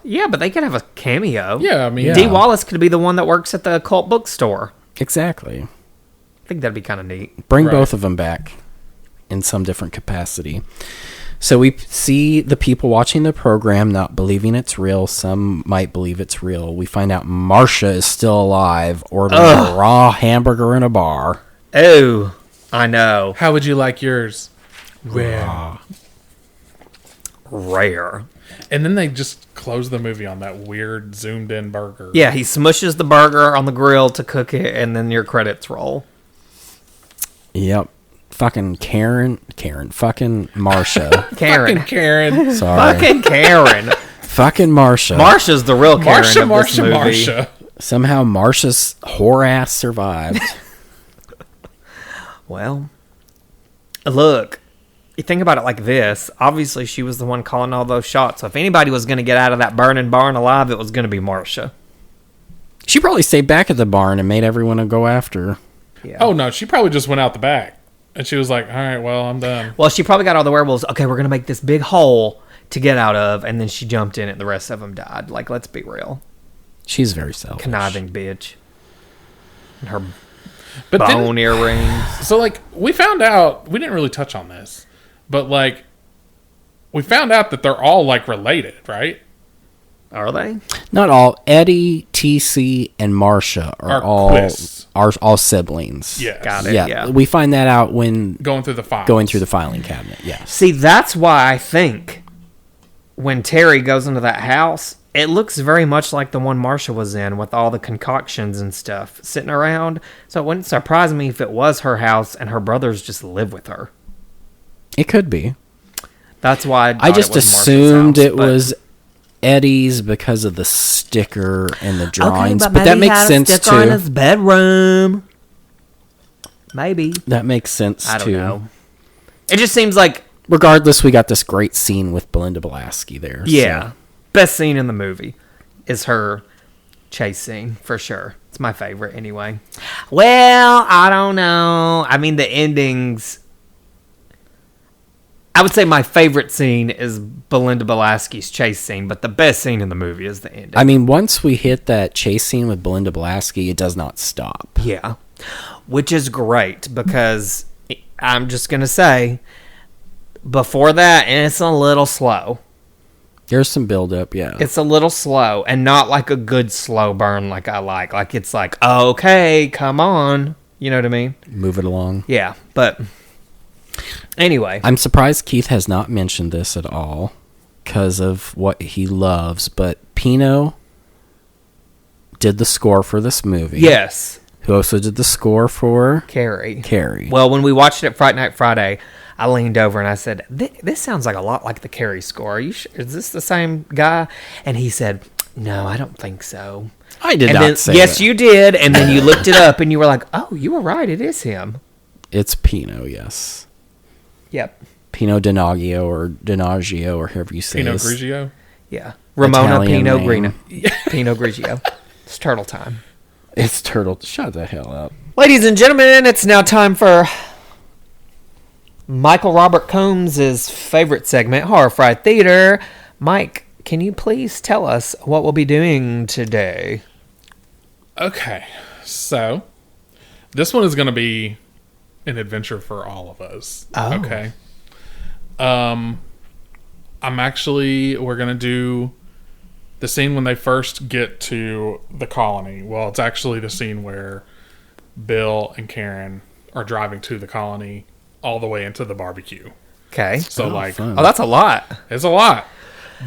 Yeah, but they could have a cameo. Yeah, I mean, Yeah. Dee Wallace could be the one that works at the occult bookstore. Exactly. I think that'd be kind of neat. Bring Right. both of them back in some different capacity. So we see the people watching the program not believing it's real. Some might believe it's real. We find out Marcia is still alive, ordering a raw hamburger in a bar. Oh, I know. How would you like yours? Rare. Rare. And then they just close the movie on that weird zoomed in burger. Yeah, he smushes the burger on the grill to cook it, and then your credits roll. Yep. Fucking Karen. Fucking Marcia. Karen. Fucking Karen. Sorry. Fucking Karen. Fucking Marcia. Marcia's the real Karen of this movie. Marsha. Somehow Marcia's whore ass survived. Well, look, you think about it like this. Obviously, she was the one calling all those shots. So if anybody was going to get out of that burning barn alive, it was going to be Marcia. She probably stayed back at the barn and made everyone go after her. Yeah. Oh, no, she probably just went out the back. And she was like, all right, well, I'm done. Well, she probably got all the werewolves. Okay, we're going to make this big hole to get out of. And then she jumped in it and the rest of them died. Like, let's be real. She's very selfish. Conniving bitch. And her But bone earrings. So, like, we found out, we didn't really touch on this, but, like, we found out that they're all, like, related, right? Are they? Not all. Eddie, TC, and Marcia Are all quiz. all siblings. Yes. Got it. Yeah, Yeah. we find that out when Going through the files. going through the filing cabinet. Yes. See, that's why I think when Terry goes into that house, it looks very much like the one Marcia was in with all the concoctions and stuff sitting around. So it wouldn't surprise me if it was her house and her brothers just live with her. It could be. That's why I just assumed it was Eddie's because of the sticker and the drawings, okay, but that maybe he makes had a sense sticker in too. his bedroom. Maybe. That makes sense I don't too. know. It just seems like, Regardless, we got this great scene with Belinda Balaski there. yeah, so. best scene in the movie is her chase scene for sure. It's my favorite anyway. Well, I don't know. I mean, the endings. I would say my favorite scene is Belinda Balaski's chase scene, but the best scene in the movie is the ending. I mean, once we hit that chase scene with Belinda Balaski, it does not stop. Yeah. Which is great because I'm just going to say before that, and it's a little slow. There's some build-up, yeah. It's a little slow and not like a good slow burn like I like. Like it's like, okay, come on. You know what I mean? Move it along. Yeah, but anyway. I'm surprised Keith has not mentioned this at all because of what he loves, but Pino did the score for this movie. Yes. Who also did the score for Carrie. Well, when we watched it Friday Night Friday, I leaned over and I said, this sounds like a lot like the Carrie score. Are you sure? Is this the same guy? And he said, no, I don't think so. I did and not then, say yes, that. you did. And then you looked it up and you were like, oh, you were right. It is him. It's Pino, yes. Yep. Pino Donaggio or however you say it. Pinot Grigio? Yeah. Ramona Italian Pinot name. Grigio. Pinot Grigio. It's turtle time. It's Turtle. Shut the hell up. Ladies and gentlemen, it's now time for Michael Robert Combs' favorite segment, Horror Fried Theater. Mike, can you please tell us what we'll be doing today? Okay, so this one is going to be an adventure for all of us. Oh. Okay. We're going to do the scene when they first get to the colony. Well, it's actually the scene where Bill and Karen are driving to the colony all the way into the barbecue. Okay. So, fun. Oh, that's a lot. it's a lot.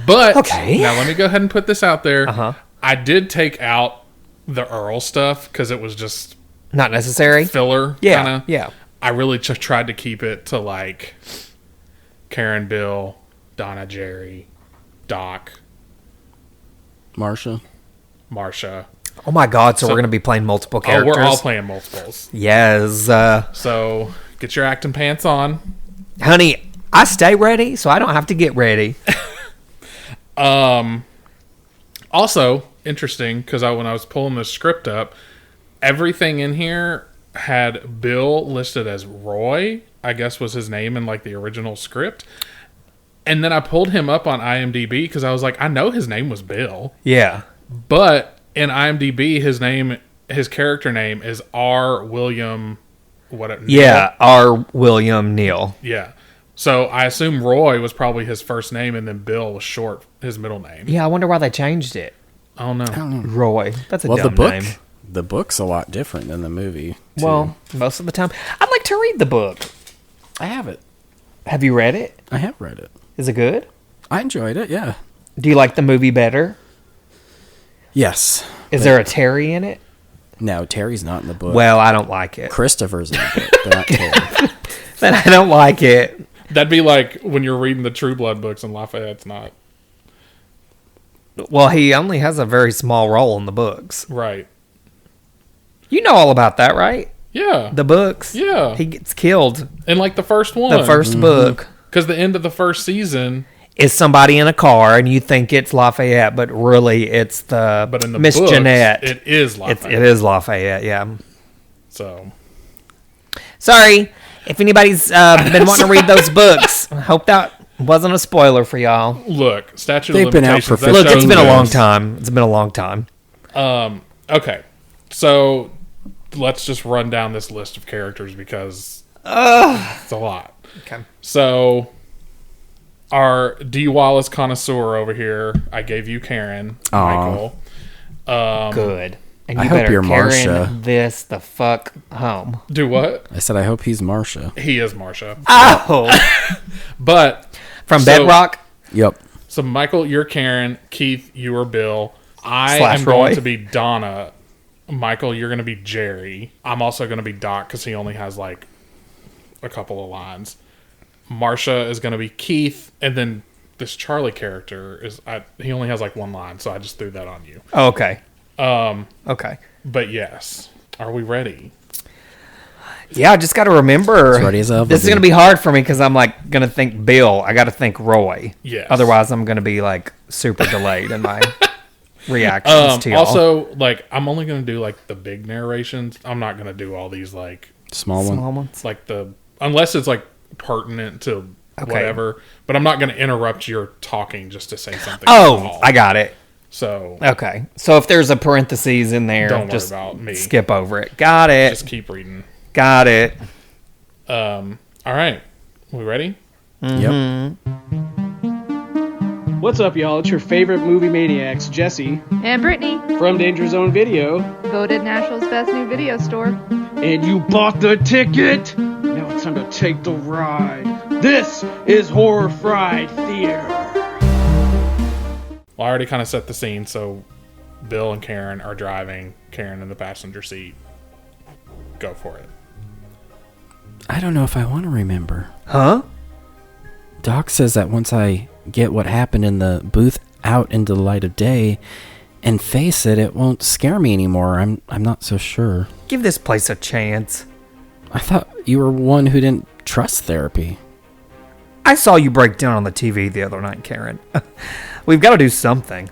But, Okay. now let me go ahead and put this out there. Uh-huh. I did take out the Earl stuff because it was just Not necessary? filler. Yeah, Kinda. yeah. I really tried to keep it to like Karen, Bill, Donna, Jerry, Doc, Marsha. Marsha. Oh my god, so we're going to be playing multiple Oh, characters? we're all playing multiples. Yes. So get your acting pants on. Honey, I stay ready, so I don't have to get ready. Also, interesting, because when I was pulling the script up, everything in here had Bill listed as Roy, I guess was his name in like the original script. And then I pulled him up on IMDb because I was like, I know his name was Bill. Yeah. But in IMDb, his character name is R. William. Yeah, R. William Neal. Yeah. So I assume Roy was probably his first name, and then Bill was his middle name. Yeah, I wonder why they changed it. I don't know. Roy. That's a Well, dumb the book, name. the book's a lot different than the movie. too. Well, most of the time. I'd like to read the book. I have it. Have you read it? I have read it. Is it good? I enjoyed it. Yeah. Do you like the movie better? Yes. Is there a Terry in it? No, Terry's not in the book. Well, I don't like it. Christopher's in the book, but not Terry. Then I don't like it. That'd be like when you're reading the True Blood books and Lafayette's not. Well, he only has a very small role in the books. Right. You know all about that, right? Yeah. The books. Yeah. He gets killed. In like the first one. The 1st book Because the end of the first season. is somebody in a car, and you think it's Lafayette, but really it's But in the Miss books, Jeanette. it is Lafayette. It is Lafayette, yeah. So. Sorry if anybody's been wanting to read those books. I hope that wasn't a spoiler for y'all. Look, statute They've of been out limitations. for that 50 Look, it's shows been a this. long time. It's been a long time. Okay. So let's just run down this list of characters because it's a lot. Okay. So our Dee Wallace connoisseur over here, I gave you Karen, Aw. Michael. Good. And I you hope better you're carry Marsha. this the fuck home. Do what? I said, I hope he's Marsha. He is Marsha. Oh! But From so- Bedrock? Yep. So Michael, you're Karen. Keith, you are Bill. I Slash am going Roy. to be Donna. Michael, you're going to be Jerry. I'm also going to be Doc because he only has like a couple of lines. Marsha is going to be Keith, and then this Charlie character he only has like one line, so I just threw that on you. Oh, okay. Okay. But yes, are we ready? Yeah, I just got to remember. As ready as I'll This is be. going to be hard for me because I'm like going to think Bill. I got to think Roy. Yes. Otherwise, I'm going to be like super delayed in my reactions to y'all. Also, like, I'm only going to do like the big narrations. I'm not going to do all these like Small one. ones. like unless it's like pertinent to whatever. But I'm not going to interrupt your talking just to say something. Oh, I got it. So Okay. So if there's a parentheses in there, Don't worry just about me. skip over it. Got it. just keep reading. Got it. All right, we ready? Yep. What's up, y'all? It's your favorite movie maniacs, Jesse, And Brittany from Danger Zone Video. voted Nashville's best new video store. And you bought the ticket? Now it's time to take the ride. This is Horror Fried Theater. Well, I already kind of set the scene, so Bill and Karen are driving, Karen in the passenger seat. Go for it. I don't know if I want to remember. Huh? Doc says that once I get what happened in the booth out into the light of day and face it, it won't scare me anymore. I'm not so sure. Give this place a chance. I thought you were one who didn't trust therapy. I saw you break down on the TV the other night, Karen. We've got to do something.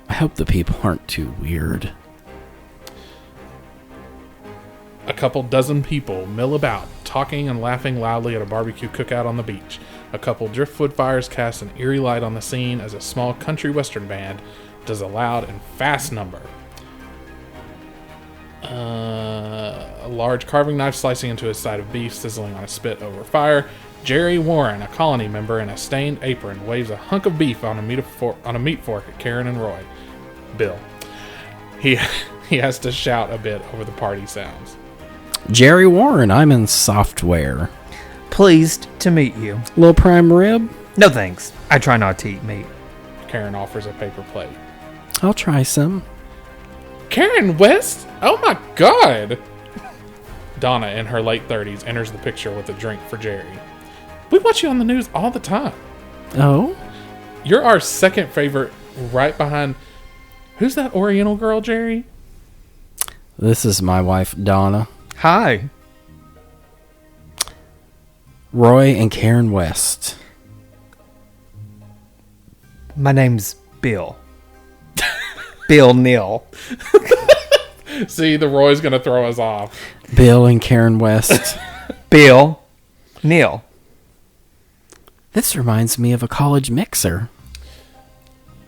I hope the people aren't too weird. A couple dozen people mill about, talking and laughing loudly at a barbecue cookout on the beach. A couple driftwood fires cast an eerie light on the scene as a small country western band does a loud and fast number. A large carving knife slicing into a side of beef sizzling on a spit over fire. Jerry Warren, a colony member in a stained apron, waves a hunk of beef on a meat fork at Karen and Roy. Bill. He has to shout a bit over the party sounds. Jerry Warren, I'm in software. Pleased to meet you. Little prime rib? No thanks. I try not to eat meat. Karen offers a paper plate. I'll try some. Karen West? Oh my god! Donna, in her late 30s, enters the picture with a drink for Jerry. We watch you on the news all the time. Oh? You're our second favorite, right behind... Who's that Oriental girl, Jerry? This is my wife, Donna. Hi. Roy and Karen West. My name's Bill. Bill Neal. See, the Roy's gonna throw us off. Bill and Karen West. Bill Neal. This reminds me of a college mixer.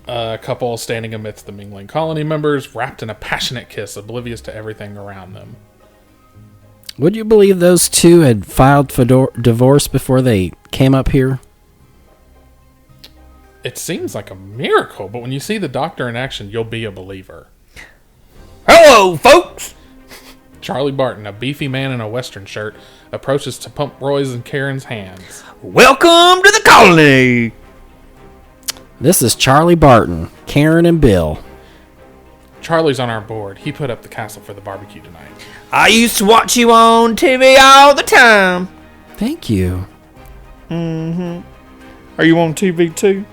A couple standing amidst the mingling colony members, wrapped in a passionate kiss, oblivious to everything around them. Would you believe those two had filed for divorce before they came up here? It seems like a miracle, but when you see the doctor in action, you'll be a believer. Hello, folks. Charlie Barton, a beefy man in a western shirt, approaches to pump Roy's and Karen's hands. Welcome to the colony. This is Charlie Barton, Karen and Bill. Charlie's on our board. He put up the castle for the barbecue tonight. I used to watch you on TV all the time. Thank you. Are you on TV too?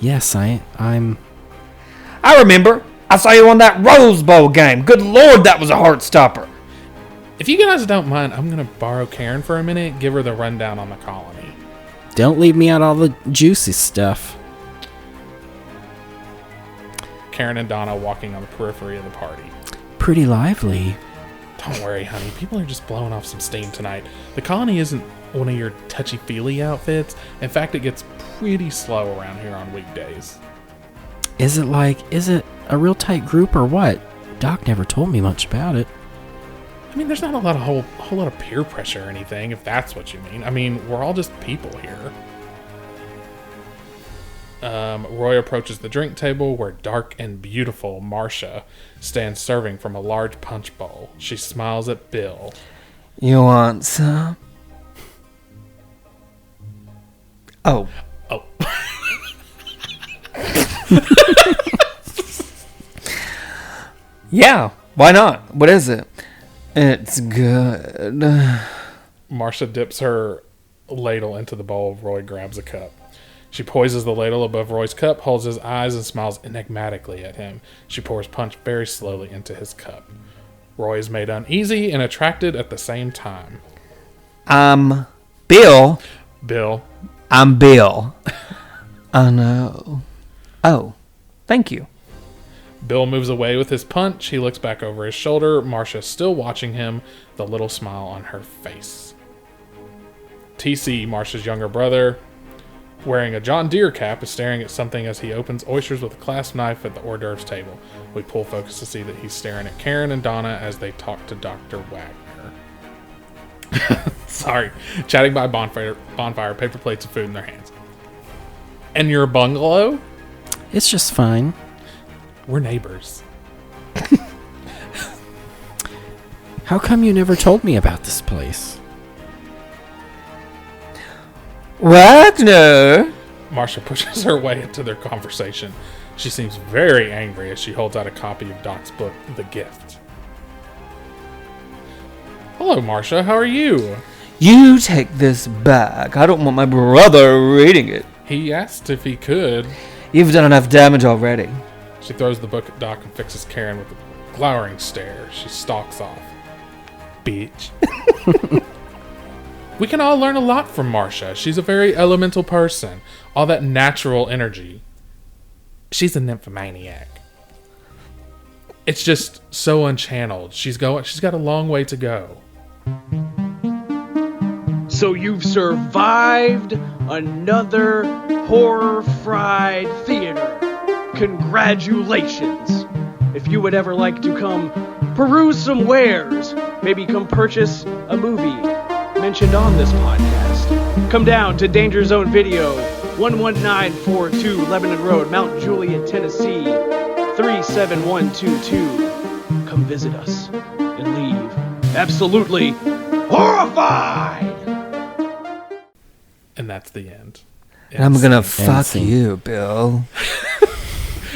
Yes, I'm... I remember. I saw you on that Rose Bowl game. Good Lord, that was a heart stopper. If you guys don't mind, I'm going to borrow Karen for a minute, give her the rundown on the colony. Don't leave me out all the juicy stuff. Karen and Donna walking on the periphery of the party. Pretty lively. Don't worry, honey. People are just blowing off some steam tonight. The colony isn't one of your touchy-feely outfits. In fact, it gets pretty slow around here on weekdays. Is it a real tight group or what? Doc never told me much about it. I mean, there's not a whole lot of peer pressure or anything, if that's what you mean. I mean, we're all just people here. Roy approaches the drink table where dark and beautiful Marcia stands serving from a large punch bowl. She smiles at Bill. You want some? Oh. Oh. Yeah, why not? What is it? It's good. Marcia dips her ladle into the bowl. Roy grabs a cup. She poises the ladle above Roy's cup, holds his eyes, and smiles enigmatically at him. She pours punch very slowly into his cup. Roy is made uneasy and attracted at the same time. Bill. Bill. I'm Bill. Oh, no. Oh, thank you. Bill moves away with his punch. He looks back over his shoulder. Marcia still watching him, the little smile on her face. TC, Marcia's younger brother, wearing a John Deere cap, is staring at something as he opens oysters with a clasp knife at the hors d'oeuvres table. We pull focus to see that he's staring at Karen and Donna as they talk to Dr. Wagner. Sorry. Chatting by bonfire, paper plates of food in their hands. And your bungalow? It's just fine. We're neighbors. How come you never told me about this place? Wagner! Marcia pushes her way into their conversation. She seems very angry as she holds out a copy of Doc's book, The Gift. Hello, Marcia. How are you? You take this back. I don't want my brother reading it. He asked if he could. You've done enough damage already. She throws the book at Doc and fixes Karen with a glowering stare. She stalks off. Bitch. We can all learn a lot from Marcia. She's a very elemental person. All that natural energy. She's a nymphomaniac. It's just so unchanneled. She's got a long way to go. So you've survived another horror-fried theater. Congratulations. If you would ever like to come peruse some wares, maybe come purchase a movie mentioned on this podcast, come down to Danger Zone Video, 11942 Lebanon Road, Mount Juliet, Tennessee, 37122. Come visit us and leave absolutely horrified. And that's the end. And I'm gonna fuck you, Bill.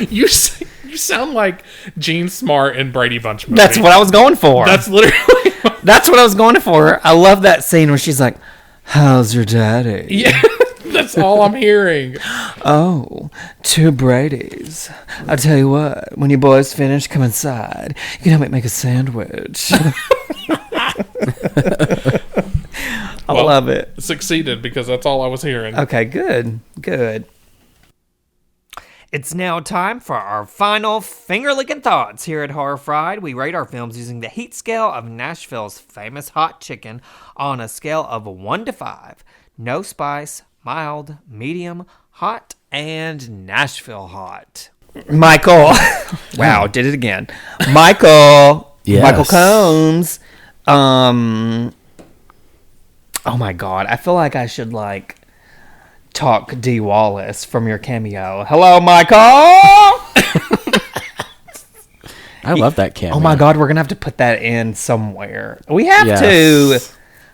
You sound like Gene Smart in Brady Bunch movie. That's what I was going for. That's literally That's what I was going for. I love that scene where she's like, "How's your daddy?" Yeah, that's all I'm hearing. Oh, 2 Brady's. I tell you what, when you boys finish, come inside. You can help me make a sandwich. I love it. Succeeded because that's all I was hearing. Okay, good. It's now time for our final finger-licking thoughts here at Horror Fried. We rate our films using the heat scale of Nashville's famous hot chicken on a scale of 1 to 5. No spice, mild, medium, hot, and Nashville hot. Michael. Wow, did it again. Michael. Yes. Michael Combs. Oh my God. I feel like I should talk Dee Wallace from your cameo. Hello, Michael! I love that cameo. Oh my God, we're going to have to put that in somewhere. We have Yes. to.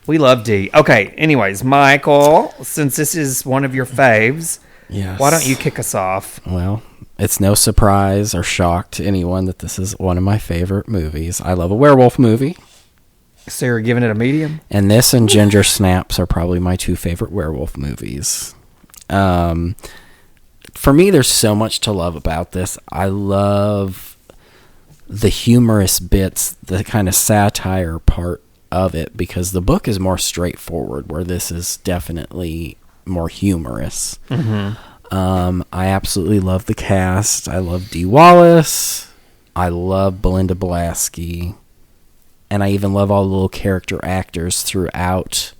We love Dee. Okay, anyways, Michael, since this is one of your faves, Yes. why don't you kick us off? Well, it's no surprise or shock to anyone that this is one of my favorite movies. I love a werewolf movie. So you're giving it a medium? And this and Ginger Snaps are probably my 2 favorite werewolf movies. For me, there's so much to love about this. I love the humorous bits, the kind of satire part of it, because the book is more straightforward, where this is definitely more humorous. Mm-hmm. I absolutely love the cast. I love Dee Wallace. I love Belinda Balaski. And I even love all the little character actors throughout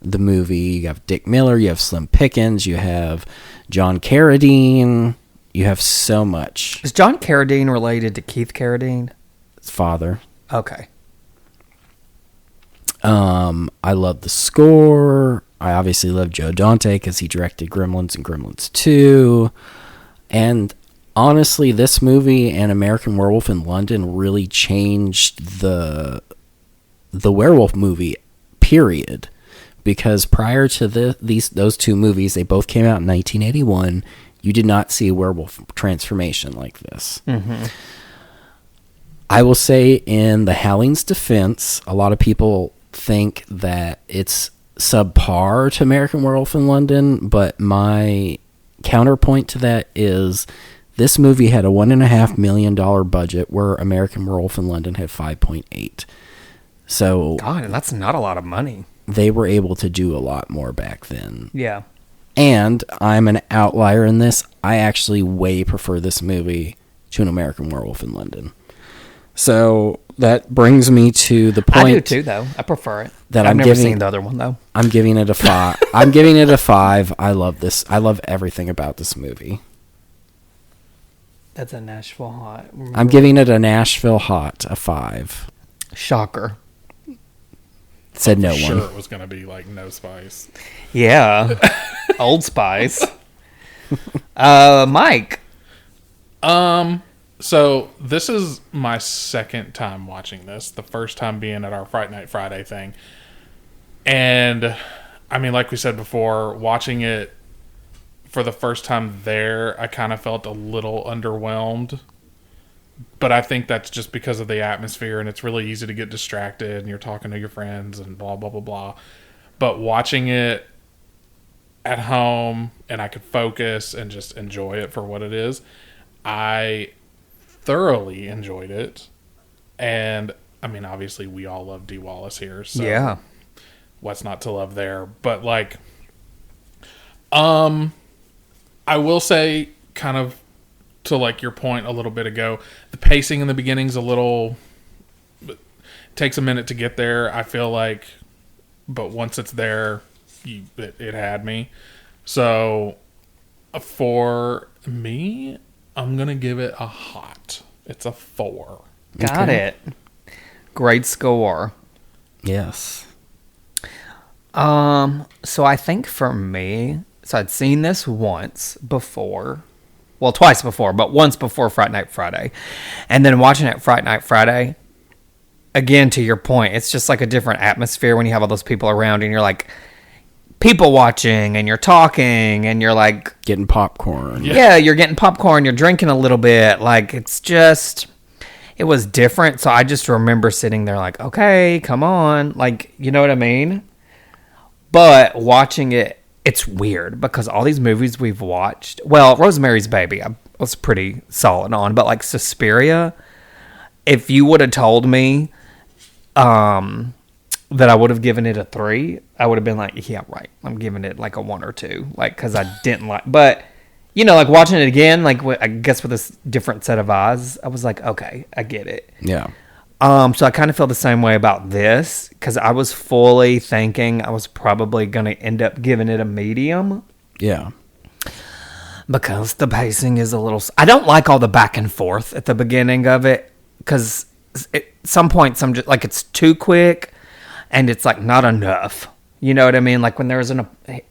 the movie. You have Dick Miller, you have Slim Pickens, you have John Carradine. You have so much. Is John Carradine related to Keith Carradine? His father. Okay. I love the score. I obviously love Joe Dante because he directed Gremlins and Gremlins 2. And honestly, this movie and American Werewolf in London really changed the werewolf movie, period. Because prior to those 2 movies, they both came out in 1981, you did not see a werewolf transformation like this. Mm-hmm. I will say, in the Howling's defense, a lot of people think that it's subpar to American Werewolf in London, but my counterpoint to that is this movie had a $1.5 million budget where American Werewolf in London had 5.8. So God, that's not a lot of money. They were able to do a lot more back then. Yeah. And I'm an outlier in this. I actually way prefer this movie to an American Werewolf in London. So that brings me to the point. I do too, though. I prefer it. That I've never seen the other one, though. I'm giving it a 5. I'm giving it a 5. I love this. I love everything about this movie. That's a Nashville Hot. I'm giving it a Nashville Hot, a 5. Shocker. Said no sure one. It was going to be like No Spice. Yeah. Old Spice. Mike. So this is my second time watching this. The first time being at our Fright Night Friday thing. And, I mean, like we said before, watching it for the first time there, I kind of felt a little underwhelmed. But I think that's just because of the atmosphere, and it's really easy to get distracted, and you're talking to your friends, and blah, blah, blah, blah. But watching it at home, and I could focus and just enjoy it for what it is, I thoroughly enjoyed it. And, I mean, obviously, we all love Dee Wallace here, so yeah, what's not to love there? But, like, I will say, kind of, to like your point a little bit ago, the pacing in the beginning's a little, it takes a minute to get there, I feel like, but once it's there, it had me. So for me, I'm gonna give it a hot. It's a 4. Got it. Great score. Yes. So I think for me, so I'd seen this once before. Well, twice before, but once before Fright Night Friday. And then watching it Fright Night Friday, again, to your point, it's just like a different atmosphere when you have all those people around and you're like people watching and you're talking and you're like getting popcorn. Yeah, you're getting popcorn, you're drinking a little bit. Like, it's just, it was different. So I just remember sitting there like, okay, come on. Like, you know what I mean? But watching it, it's weird because all these movies we've watched, well, Rosemary's Baby, I was pretty solid on, but like Suspiria, if you would have told me that I would have given it a 3, I would have been like, yeah, right. I'm giving it like a 1 or 2, like, because I didn't like, but you know, like watching it again, like I guess with this different set of eyes, I was like, okay, I get it. Yeah. So I kind of feel the same way about this because I was fully thinking I was probably going to end up giving it a medium. Yeah. Because the pacing is a little... I don't like all the back and forth at the beginning of it because at some points I'm just like, it's too quick and it's like not enough. You know what I mean? Like when there's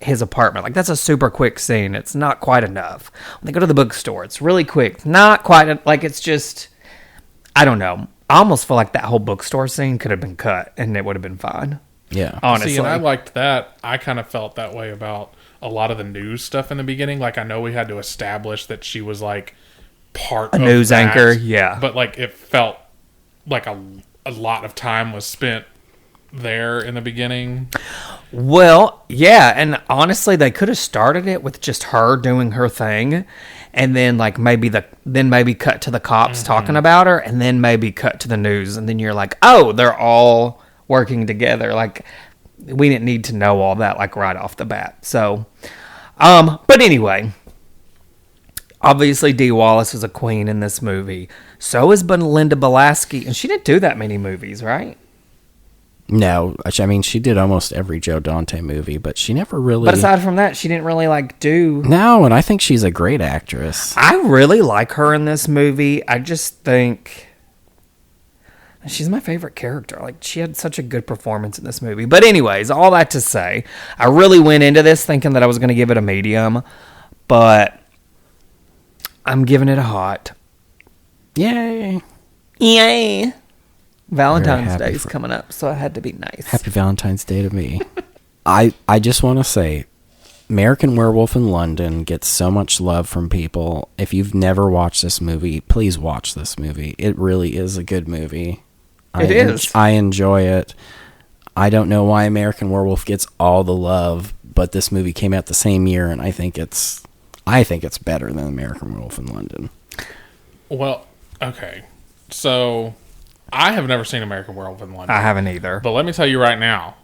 his apartment, like that's a super quick scene. It's not quite enough. When they go to the bookstore, it's really quick. Not quite, like it's just... I don't know. I almost feel like that whole bookstore scene could have been cut and it would have been fine. Yeah. Honestly. See, and I liked that. I kind of felt that way about a lot of the news stuff in the beginning. Like, I know we had to establish that she was like part of a news that, anchor, yeah. But like, it felt like a lot of time was spent there in the beginning. Well, yeah, and honestly, they could have started it with just her doing her thing, and then like maybe cut to the cops talking about her, and then maybe cut to the news, and then you're like, oh, they're all working together. Like, we didn't need to know all that like right off the bat. So, but anyway, obviously Dee Wallace is a queen in this movie. So is Belinda Balaski, and she didn't do that many movies, right? No, I mean, she did almost every Joe Dante movie, but she never really... But aside from that, she didn't really, like, do... No, and I think she's a great actress. I really like her in this movie. I just think... she's my favorite character. Like, she had such a good performance in this movie. But anyways, all that to say, I really went into this thinking that I was going to give it a medium, but I'm giving it a hot. Yay. Yay. Valentine's Day is coming up, so it had to be nice. Happy Valentine's Day to me. I just want to say, American Werewolf in London gets so much love from people. If you've never watched this movie, please watch this movie. It really is a good movie. It is. I enjoy it. I don't know why American Werewolf gets all the love, but this movie came out the same year, and I think it's better than American Werewolf in London. Well, okay. So, I have never seen American Werewolf in London. I haven't either. But let me tell you right now,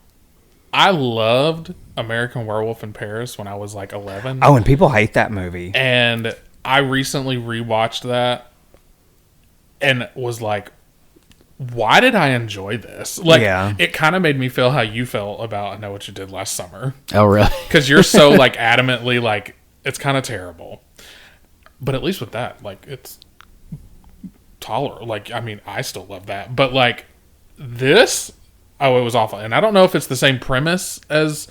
I loved American Werewolf in Paris when I was like 11. Oh, and people hate that movie. And I recently rewatched that and was like, why did I enjoy this? Like, it kind of made me feel how you felt about I Know What You Did Last Summer. Oh, really? Because you're so, like, adamantly, like, it's kind of terrible. But at least with that, like, it's tolerable. Like, I mean, I still love that. But, like, this, oh, it was awful. And I don't know if it's the same premise as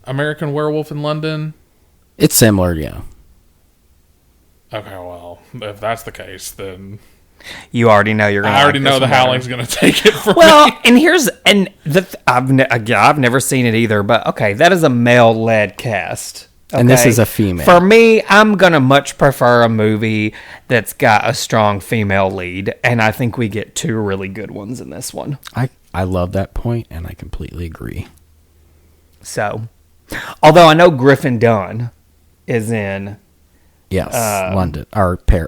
American Werewolf in London. It's similar, yeah. Okay, well, if that's the case, then you already know you're going to. I already know the Howling's going to take it from me. Well, I've never seen it either, but okay, that is a male-led cast. Okay? And this is a female. For me, I'm going to much prefer a movie that's got a strong female lead, and I think we get two really good ones in this one. I love that point, and I completely agree. So, although I know Griffin Dunn is in... Yes, London,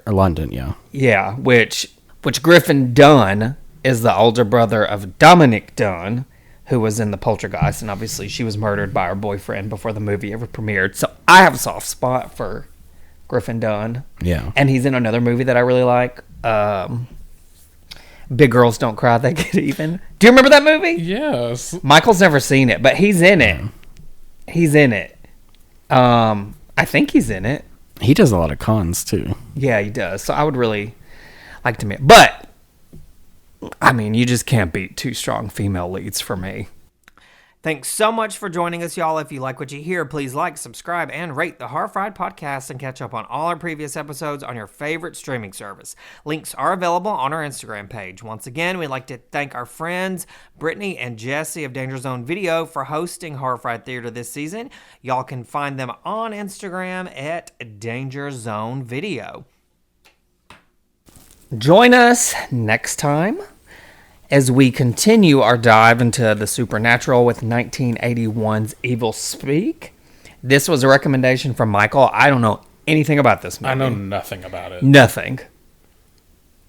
London, yeah. Yeah, which Griffin Dunn is the older brother of Dominic Dunn, who was in The Poltergeist, and obviously she was murdered by her boyfriend before the movie ever premiered. So I have a soft spot for Griffin Dunn. Yeah. And he's in another movie that I really like, Big Girls Don't Cry, They Get Even. Do you remember that movie? Yes. Michael's never seen it, but he's in it. He's in it. I think he's in it. He does a lot of cons, too. Yeah, he does. So I would really like to meet. But, I mean, you just can't beat two strong female leads for me. Thanks so much for joining us, y'all. If you like what you hear, please like, subscribe, and rate the Horror Fried Podcast and catch up on all our previous episodes on your favorite streaming service. Links are available on our Instagram page. Once again, we'd like to thank our friends, Brittany and Jesse of Danger Zone Video, for hosting Horror Fried Theater this season. Y'all can find them on Instagram at Danger Zone Video. Join us next time as we continue our dive into the supernatural with 1981's Evil Speak. This was a recommendation from Michael. I don't know anything about this movie. I know nothing about it. Nothing.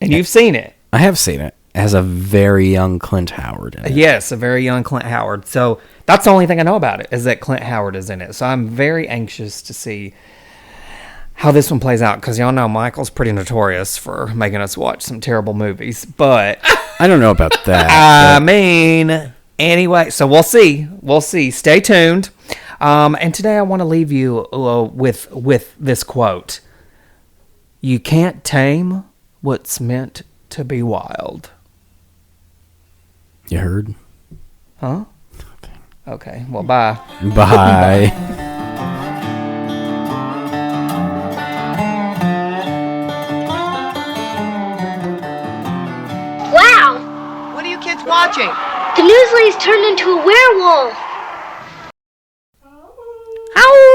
And you've seen it. I have seen it. It has a very young Clint Howard in it. Yes, a very young Clint Howard. So that's the only thing I know about it, is that Clint Howard is in it. So I'm very anxious to see how this one plays out, because y'all know Michael's pretty notorious for making us watch some terrible movies. But I don't know about that. I mean, anyway, so we'll see. We'll see. Stay tuned. And today I want to leave you with this quote. You can't tame what's meant to be wild. You heard? Huh? Okay. Well, bye. Bye. Wow! What are you kids watching? The newslee's turned into a werewolf. Ow!